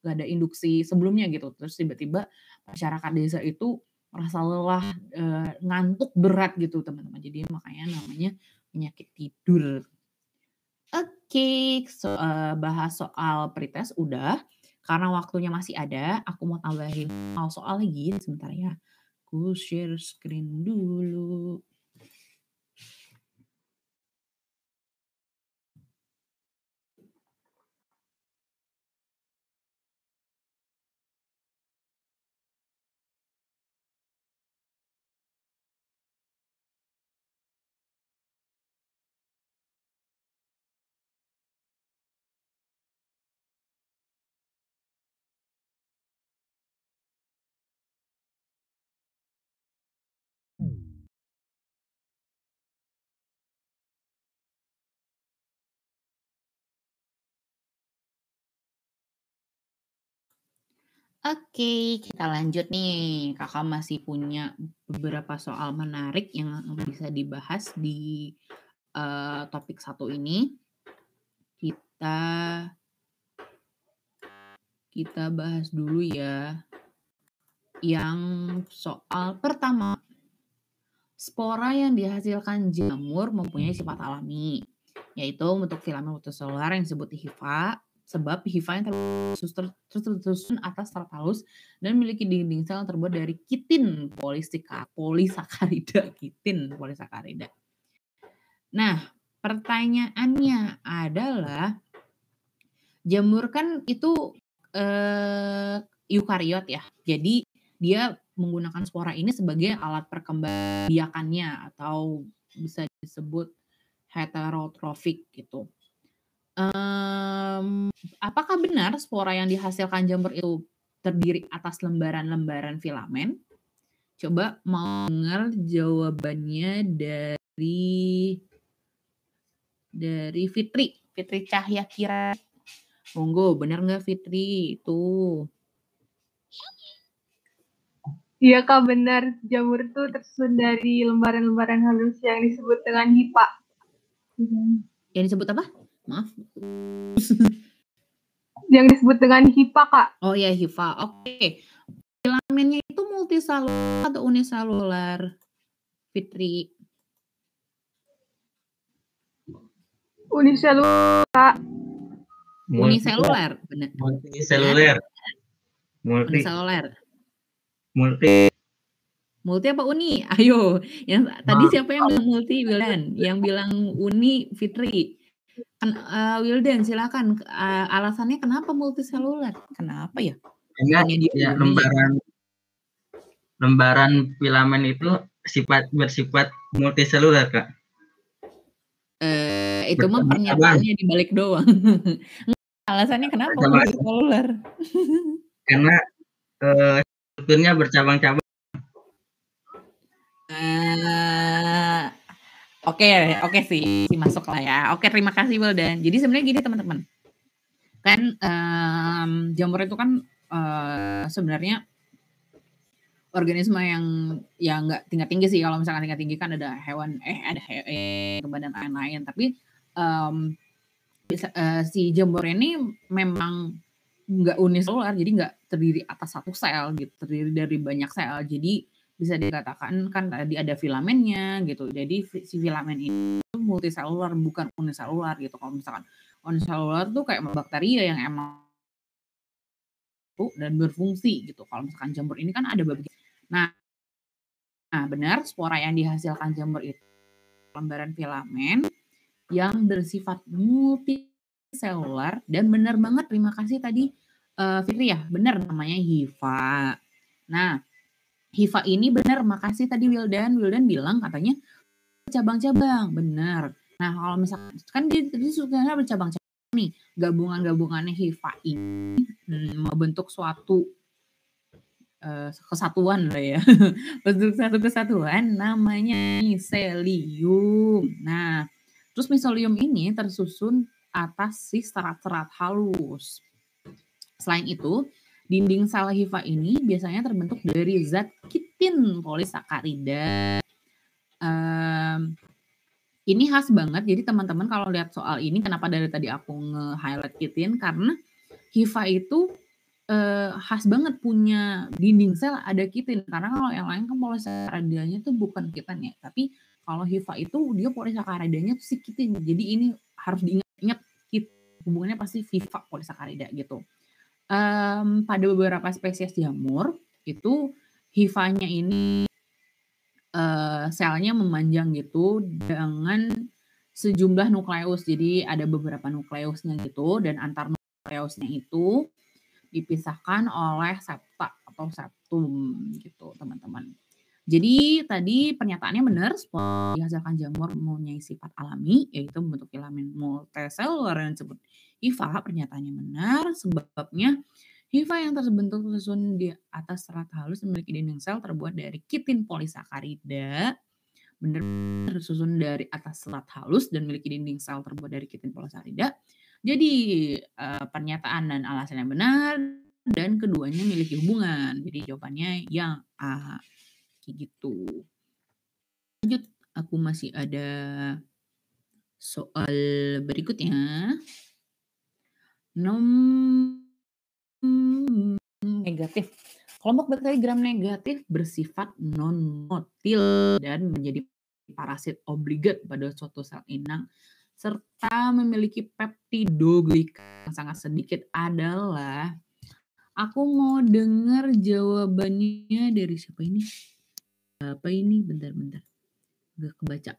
nggak ada induksi sebelumnya gitu. Terus tiba-tiba masyarakat desa itu merasa lelah, ngantuk berat gitu teman-teman. Jadi makanya namanya penyakit tidur. Oke, bahas soal pretest udah. Karena waktunya masih ada, aku mau tambahin soal lagi sebentar ya. Aku share screen dulu. Oke, kita lanjut nih. Kakak masih punya beberapa soal menarik yang bisa dibahas di topik 1 ini. Kita bahas dulu ya. Yang soal pertama. Spora yang dihasilkan jamur mempunyai sifat alami, yaitu bentuk filamen multiselular yang disebut hifa, sebab hifa yang tersusun atas serat halus dan memiliki dinding sel yang terbuat dari kitin polisakarida. Nah, pertanyaannya adalah jamur kan itu eukariot ya. Jadi dia menggunakan spora ini sebagai alat perkembangbiakannya atau bisa disebut heterotrofik gitu. Apakah benar spora yang dihasilkan jamur itu terdiri atas lembaran-lembaran filamen? Coba mau dengar jawabannya dari Fitri Cahya Kira. Monggo, benar nggak Fitri itu? Iya Kak, benar. Jamur itu tersusun dari lembaran-lembaran halus yang disebut dengan hifa. Yang disebut apa? Maaf. Yang disebut dengan hifa, Kak. Oh ya, hifa. Oke. Filamennya itu multiselular atau uniselular, Fitri? Uniselular, Kak. Uniselular, benar. Multiseluler. Uniselular. Multi apa uni? Ayo, yang tadi siapa yang bilang multi, Wildan? Yang bilang uni, Fitri. Wildan, silakan. Alasannya kenapa multiselular? Kenapa ya? Ya, lembaran filamen itu bersifat multiselular, Kak. Itu mah pernyataannya dibalik doang. Alasannya kenapa multiselular? Karena strukturnya bercabang-cabang. Oke sih masuk lah ya. Oke, terima kasih Wildan. Jadi sebenarnya gini teman-teman, kan jamur itu kan sebenarnya organisme yang nggak tinggi sih. Kalau misalkan tinggi kan ada hewan, ada badan lain. Tapi si jamur ini memang nggak uniselular, jadi nggak terdiri atas satu sel gitu, terdiri dari banyak sel. Jadi bisa dikatakan kan tadi ada filamennya gitu. Jadi si filamen ini multiselular bukan uniselular gitu. Kalau misalkan uniselular tuh kayak bakteria yang emang dan berfungsi gitu. Kalau misalkan jamur ini kan ada beberapa. Nah, benar spora yang dihasilkan jamur itu lembaran filamen yang bersifat multiselular dan benar banget terima kasih tadi Fitri ya, benar namanya hifa. Nah, hifa ini benar, makasih tadi Wildan bilang katanya cabang-cabang, benar. Nah, kalau misalkan kan dia sebenarnya bercabang-cabang nih, gabungan-gabungannya hifa ini membentuk suatu kesatuan lah ya. Bentuk satu kesatuan namanya miselium. Nah, terus miselium ini tersusun atas si serat-serat halus. Selain itu, dinding sel hifa ini biasanya terbentuk dari zat kitin polisakarida. Ini khas banget. Jadi teman-teman kalau lihat soal ini, kenapa dari tadi aku nge-highlight kitin? Karena hifa itu khas banget punya dinding sel ada kitin. Karena kalau yang lain kan polisakaridanya tuh bukan kitin ya. Tapi kalau hifa itu dia polisakaridanya tuh si kitin. Jadi ini harus diingat-ingat hubungannya pasti hifa polisakarida gitu. Pada beberapa spesies jamur itu hifanya ini selnya memanjang gitu dengan sejumlah nukleus. Jadi ada beberapa nukleusnya gitu dan antar nukleusnya itu dipisahkan oleh septa atau septum gitu teman-teman. Jadi tadi pernyataannya benar, spora dihasilkan jamur mempunyai sifat alami yaitu membentuk filamen multiselular yang disebut hifa. Pernyataannya benar, sebabnya hifa yang terbentuk tersusun di atas serat halus memiliki dinding sel terbuat dari kitin polisakarida. Benar, tersusun dari atas serat halus dan memiliki dinding sel terbuat dari kitin polisakarida. Jadi pernyataan dan alasannya benar dan keduanya memiliki hubungan. Jadi jawabannya yang A. Kayak gitu. Lanjut, aku masih ada soal berikutnya. Negatif. Kelompok bakteri gram negatif bersifat non-motil dan menjadi parasit obligat pada suatu sel inang serta memiliki peptidoglika yang sangat sedikit adalah. Aku mau dengar jawabannya dari siapa ini? Apa ini? Bentar. Gak kebaca.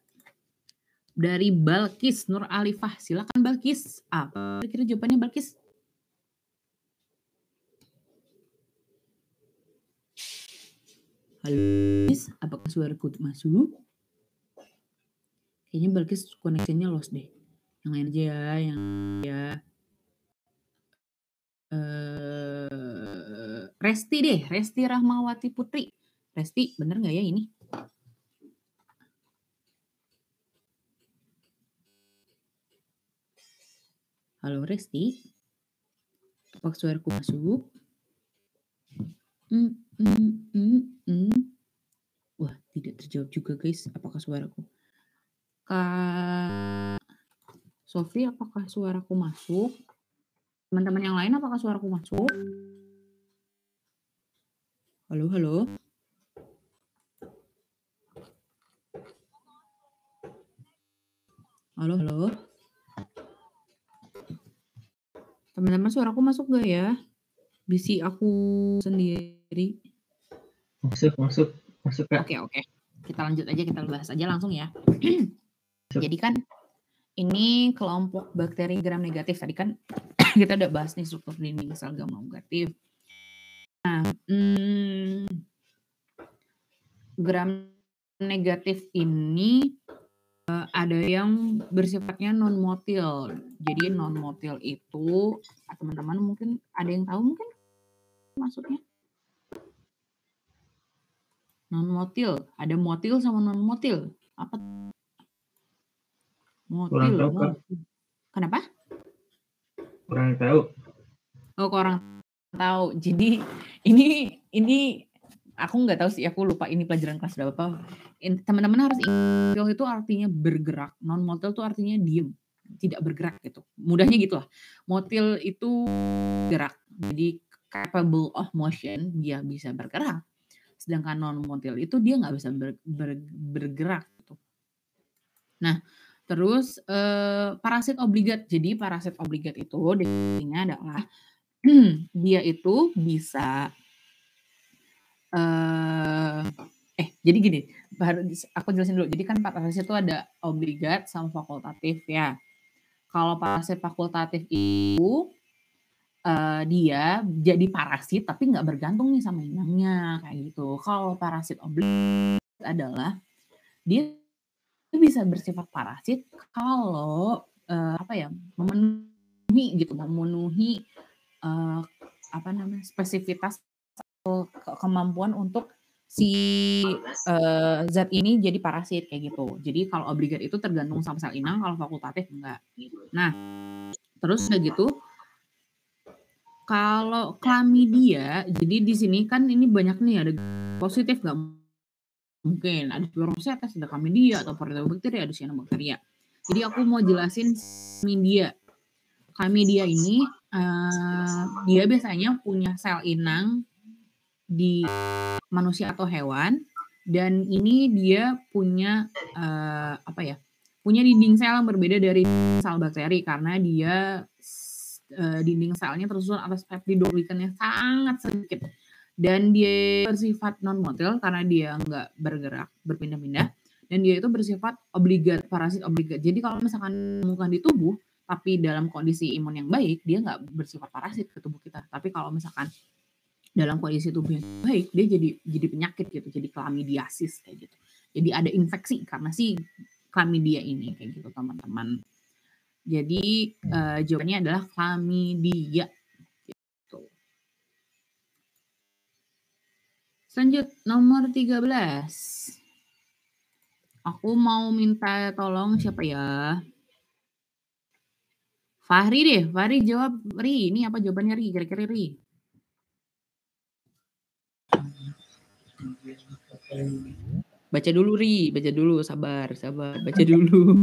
Dari Balkis Nur Alifah. Silakan Balkis. Apa kira jawabannya Balkis? Halo Balkis, apakah suaraku masuk? Kayaknya Balkis koneksinya lost deh. Yang lain aja ya, Resti deh, Resti Rahmawati Putri. Resti, bener nggak ya ini? Halo Resti, apakah suaraku masuk? Wah, tidak terjawab juga guys. Apakah suaraku? Kak Sofi, apakah suaraku masuk? Teman-teman yang lain, apakah suaraku masuk? Halo. Halo. Teman-teman, suaraku masuk gak ya? Bisi aku sendiri. Masuk Kak. Oke. Kita lanjut aja, kita bahas aja langsung ya. Jadi kan ini kelompok bakteri gram negatif. Tadi kan kita udah bahas nih struktur dinding sel gram negatif. Nah, gram negatif ini ada yang bersifatnya non-motil. Jadi non-motil itu teman-teman mungkin ada yang tahu mungkin maksudnya? Non-motil, ada motil sama non-motil. Apa? Motil. Kurang tahu. Kenapa? Kurang tahu. Oh, kurang tahu. Jadi ini aku nggak tahu sih, aku lupa ini pelajaran kelas berapa. Teman-teman harus ingat, motil itu artinya bergerak, non-motil itu artinya diem, tidak bergerak gitu. Mudahnya gitulah. Motil itu gerak. Jadi capable of motion, dia bisa bergerak. Sedangkan non-motil itu dia nggak bisa bergerak gitu. Nah, terus parasit obligat. Jadi parasit obligat itu definisinya adalah dia itu bisa jadi gini, aku jelasin dulu. Jadi kan parasit itu ada obligat sama fakultatif ya. Kalau parasit fakultatif itu dia jadi parasit tapi nggak bergantung nih sama inangnya kayak gitu. Kalau parasit obligat adalah dia bisa bersifat parasit kalau memenuhi spesifitas atau kemampuan untuk si zat ini jadi parasit kayak gitu. Jadi kalau obligat itu tergantung sama sel inang, kalau fakultatif enggak. Nah, terus udah gitu kalau klamidia, jadi di sini kan ini banyak nih ada positif nggak mungkin ada Spirochetes, ada Chlamydia atau Proteobacteria, ada Cyanobacteria. Jadi aku mau jelasin Chlamydia. Chlamydia ini dia biasanya punya sel inang di manusia atau hewan dan ini dia punya punya dinding sel yang berbeda dari sel bakteri karena dia dinding selnya tersusun atas peptidoglikan yang sangat sedikit dan dia bersifat non-motil karena dia nggak bergerak berpindah-pindah dan dia itu bersifat obligat, parasit obligat. Jadi kalau misalkan bukan di tubuh tapi dalam kondisi imun yang baik dia nggak bersifat parasit ke tubuh kita. Tapi kalau misalkan dalam kondisi tubuh yang baik dia jadi penyakit gitu, jadi chlamydiasis kayak gitu. Jadi ada infeksi karena si chlamydia ini kayak gitu teman-teman. Jadi jawabannya adalah chlamydia gitu. Selanjut nomor 13. Aku mau minta tolong siapa ya? Fahri deh, Fahri jawab. Ri, ini apa jawabannya Ri? Kira-kira Ri. Baca dulu Ri, baca dulu, sabar, baca dulu.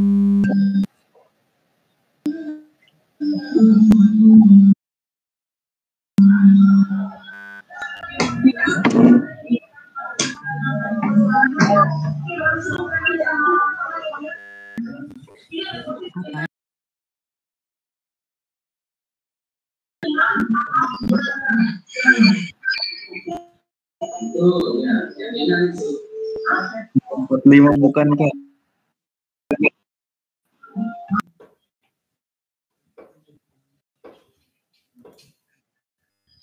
Empat lima bukan Kak?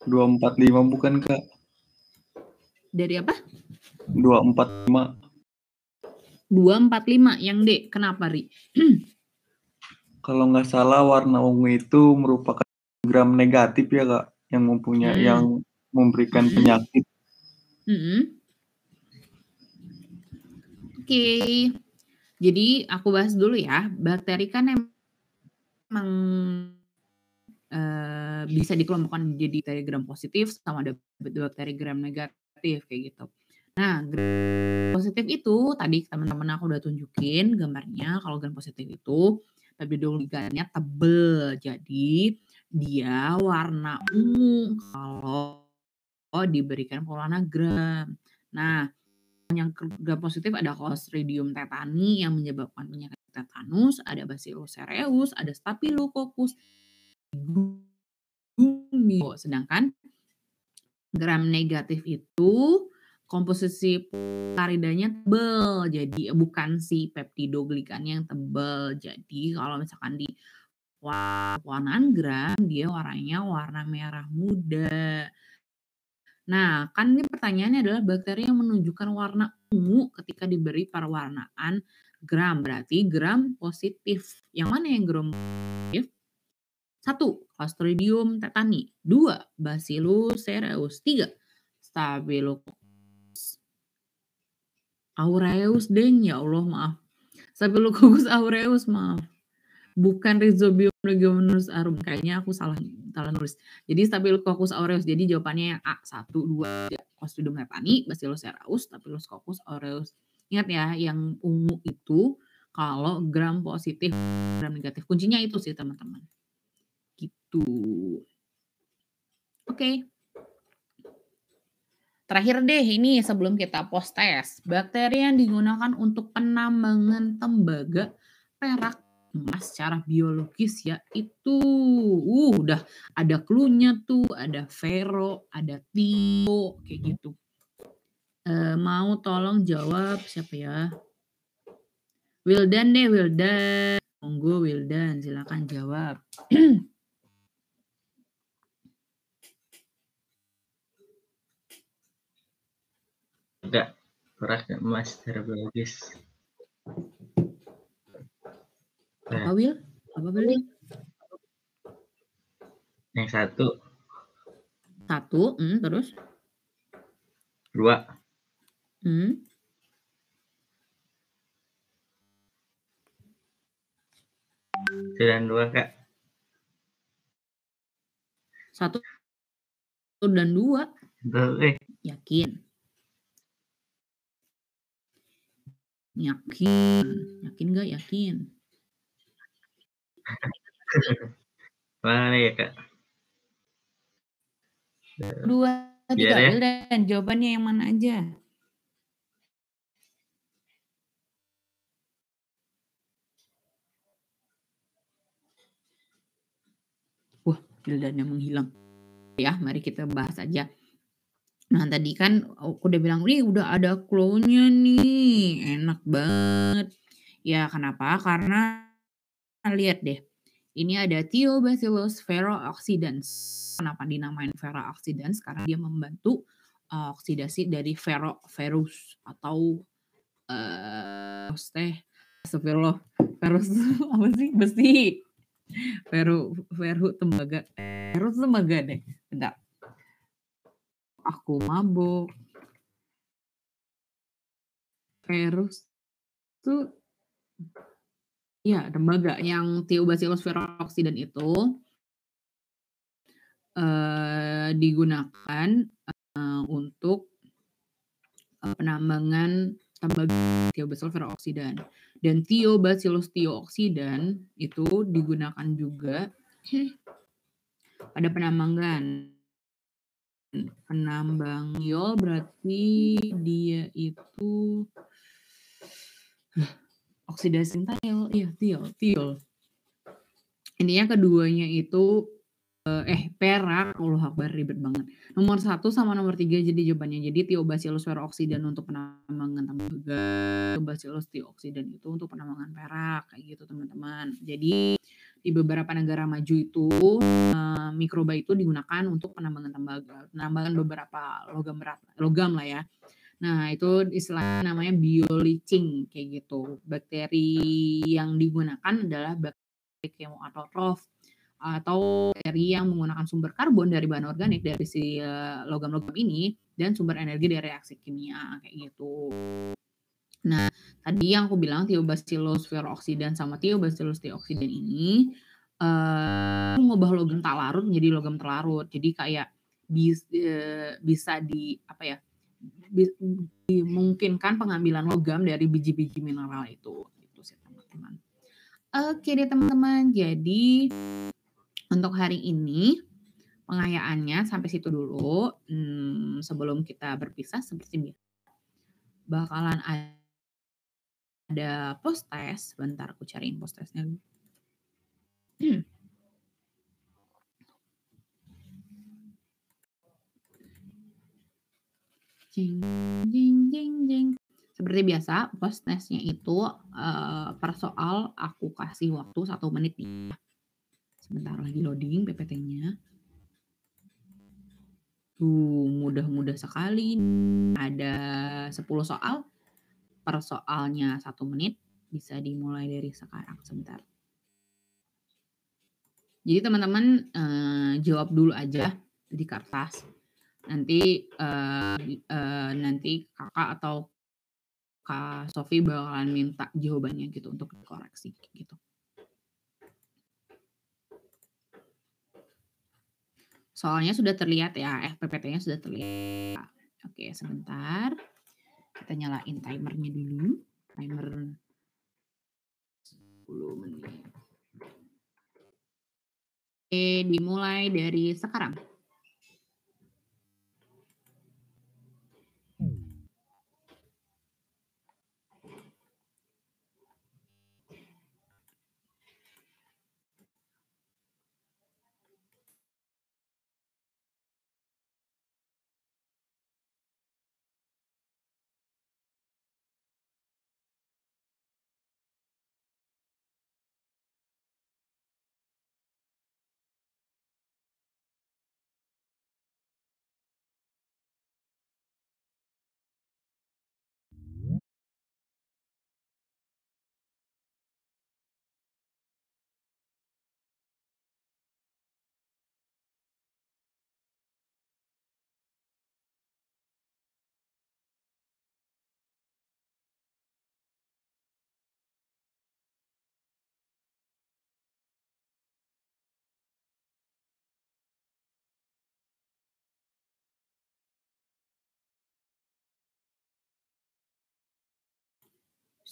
Dua 245 bukan Kak? Dari apa? 245. 245 yang D. Kenapa Ri? Kalau nggak salah warna ungu itu merupakan gram negatif ya Kak, yang mempunyai yang memberikan penyakit. Oke. Jadi aku bahas dulu ya. Bakteri kan emang bisa dikelompokkan jadi bakteri gram positif sama ada bakteri gram negatif kayak gitu. Nah, gram positif itu tadi teman-teman aku udah tunjukin gambarnya. Kalau gram positif itu peptidoglikannya tebel, jadi dia warna ungu kalau diberikan polana gram. Nah, yang gram positif ada Clostridium tetani yang menyebabkan penyakit tetanus, ada Bacillus cereus, ada Staphylococcus aureus. Sedangkan gram negatif itu komposisi sacharidanya tebal, jadi bukan si peptidoglikannya yang tebal. Jadi kalau misalkan di warnaan gram dia warnanya warna merah muda. Nah, kan ini pertanyaannya adalah bakteri yang menunjukkan warna ungu ketika diberi perwarnaan gram. Berarti gram positif. Yang mana yang gram positif? 1. Clostridium tetani. 2. Bacillus cereus. 3. Staphylococcus aureus deng. Ya Allah maaf. Staphylococcus aureus maaf. Bukan Rhizobium leguminosus arum. Kayaknya aku salah nulis. Jadi Staphylococcus aureus. Jadi jawabannya yang A. 1, 2, 3. Clostridium tetani, Bacillus cereus, Staphylococcus aureus. Ingat ya, yang ungu itu kalau gram positif, gram negatif. Kuncinya itu sih teman-teman. Gitu. Oke. Terakhir deh ini sebelum kita post test. Bakteri yang digunakan untuk penambangan tembaga, perak, emas secara biologis ya itu udah ada clue-nya tuh, ada Vero, ada Tio kayak gitu. Mau tolong jawab siapa ya? Wildan deh, Wildan. Monggo Wildan, silakan jawab. Enggak. Perak dan emas secara biologis. Apa Will? Apa Will? Yang satu. Satu, terus? 2. Dan 2 Kak. 1 dan 2. Yakin? Yakin nggak yakin? Mana ya Kak? 2, 3 Wildan, jawabannya yang mana aja? Wah, Wildan yang menghilang. Ya, mari kita bahas aja. Nah, tadi kan aku udah bilang, nih udah ada clue-nya nih, enak banget. Ya, kenapa? Karena lihat deh, ini ada Thiobacillus ferrooxidans. Kenapa dinamain ferrooxidans? Karena dia membantu oksidasi dari ferrous atau astagfirullah, ferrous apa sih? Besi. Tembaga. Ferrous tembaga deh. Bentar. Aku mabuk. Ferrous tuh ya tembaga yang Thiobacillus ferrooxidans itu digunakan untuk penambangan tembaga Thiobacillus ferrooxidans. Dan Thiobacillus thiooxidans itu digunakan juga pada penambangan iol, berarti dia itu oksidasi tiol. Iya, tiol. Intinya keduanya itu perak, Allah Akbar, ribet banget. Nomor 1 sama nomor 3 jadi jawabannya. Jadi Thiobacillus ferrooxidans untuk penambangan tembaga, Thiobacillus thiooxidans itu untuk penambangan perak, kayak gitu teman-teman. Jadi di beberapa negara maju itu mikroba itu digunakan untuk penambangan tembaga, penambangan beberapa logam lah ya. Nah, itu istilahnya namanya bioleaching kayak gitu. Bakteri yang digunakan adalah bakteri kemoautotrof atau bakteri yang menggunakan sumber karbon dari bahan organik dari si logam-logam ini dan sumber energi dari reaksi kimia kayak gitu. Nah, tadi yang aku bilang Thiobacillus ferrooxidans sama Thiobacillus thiooxidans ini mengubah logam tak larut menjadi logam terlarut. Jadi kayak bisa dimungkinkan pengambilan logam dari biji-biji mineral itu. Gitu sih teman-teman. Oke deh teman-teman. Jadi untuk hari ini pengayaannya sampai situ dulu. Sebelum kita berpisah seperti biasa bakalan ada post test. Bentar aku cariin post testnya dulu. Jing, jing, jing, jing. Seperti biasa post testnya itu per soal aku kasih waktu 1 menit nih. Sebentar lagi loading PPT-nya. Tuh, mudah-mudah sekali. Ada 10 soal. Per soalnya 1 menit. Bisa dimulai dari sekarang. Sebentar. Jadi teman-teman jawab dulu aja di kertas. Nanti kakak atau Kak Sofi bakalan minta jawabannya gitu untuk dikoreksi gitu. Soalnya sudah terlihat ya, PPT-nya sudah terlihat. Oke, sebentar. Kita nyalain timernya dulu. Timer 10 menit. Oke, dimulai dari sekarang.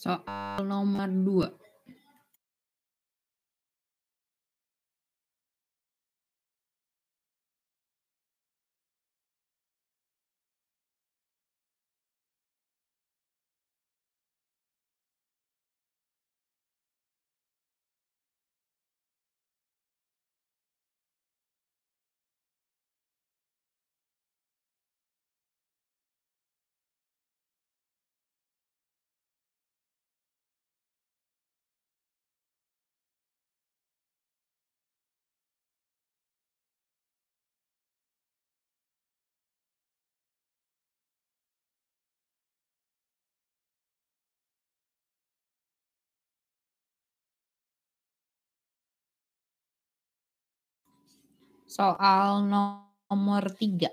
Soal nomor 2. Soal nomor 3.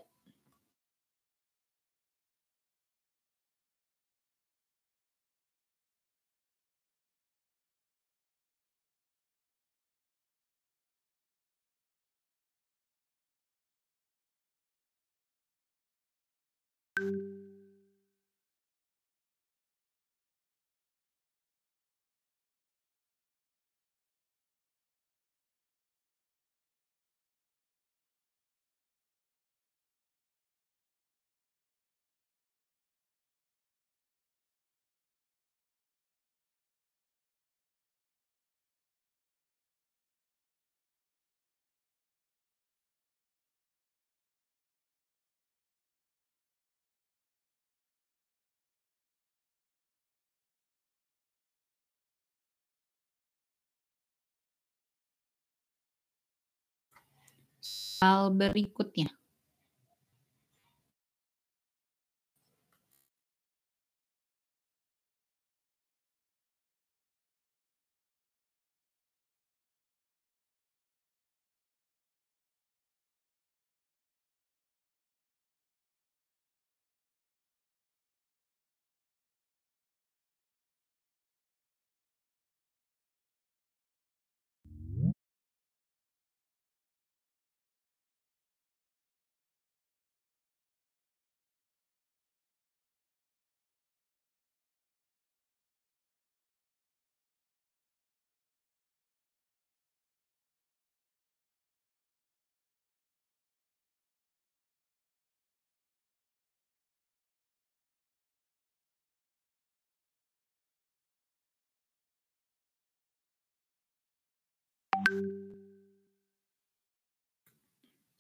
Soal berikutnya.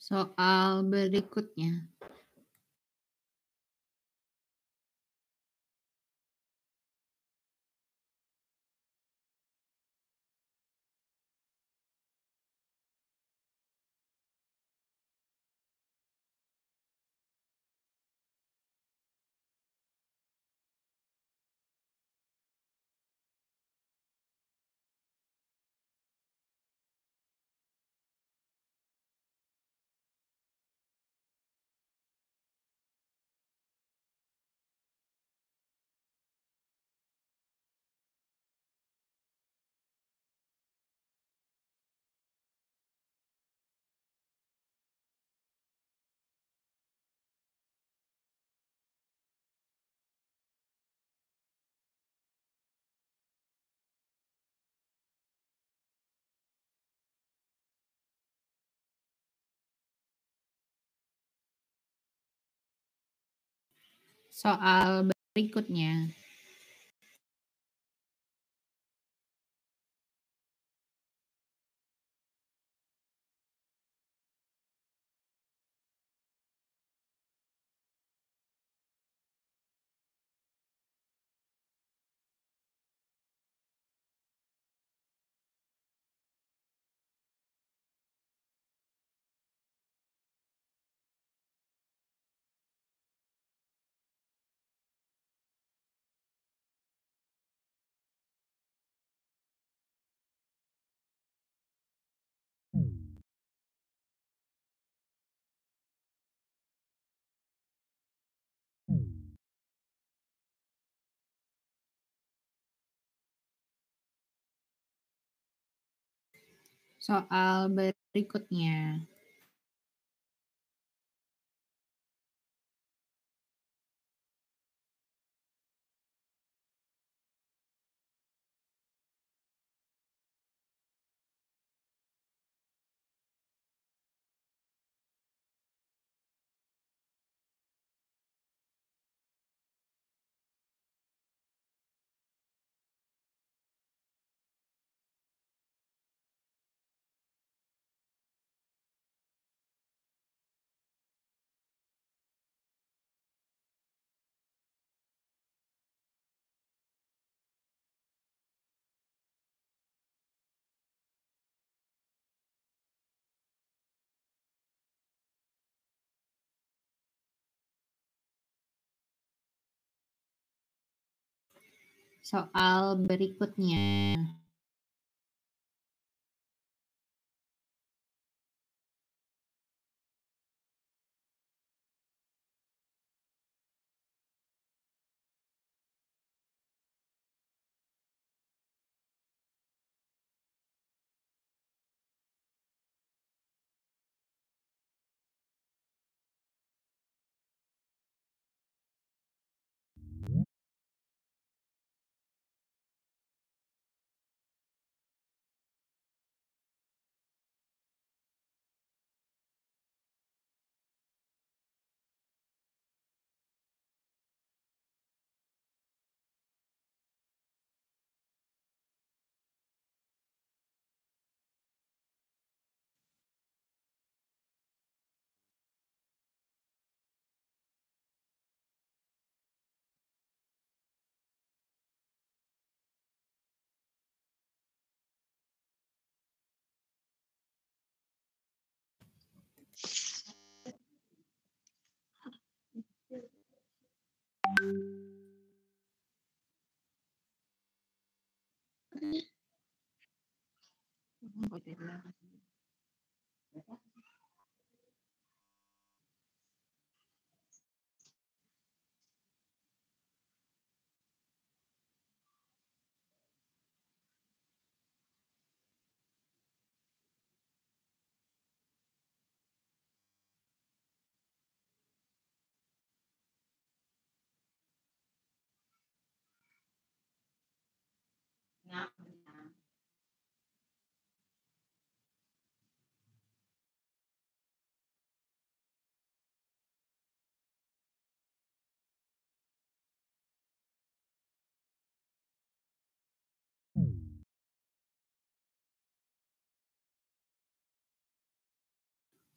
Soal berikutnya. Soal berikutnya. Soal berikutnya. Soal berikutnya.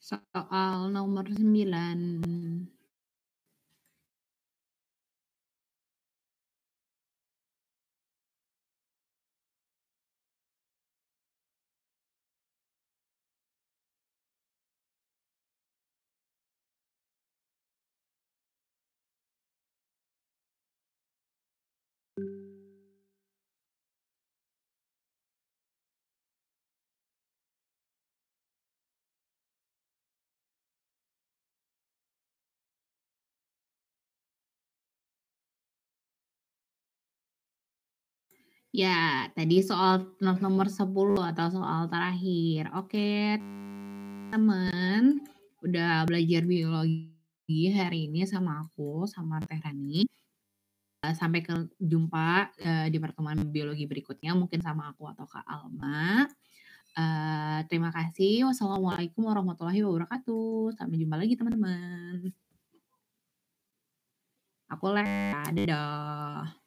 Soal nomor 9. Ya, tadi soal nomor 10 atau soal terakhir. Oke, teman, udah belajar biologi hari ini sama aku, sama Teh Rani. Sampai jumpa di pertemuan biologi berikutnya, mungkin sama aku atau Kak Alma. Terima kasih. Wassalamualaikum warahmatullahi wabarakatuh. Sampai jumpa lagi teman-teman. Aku dadah.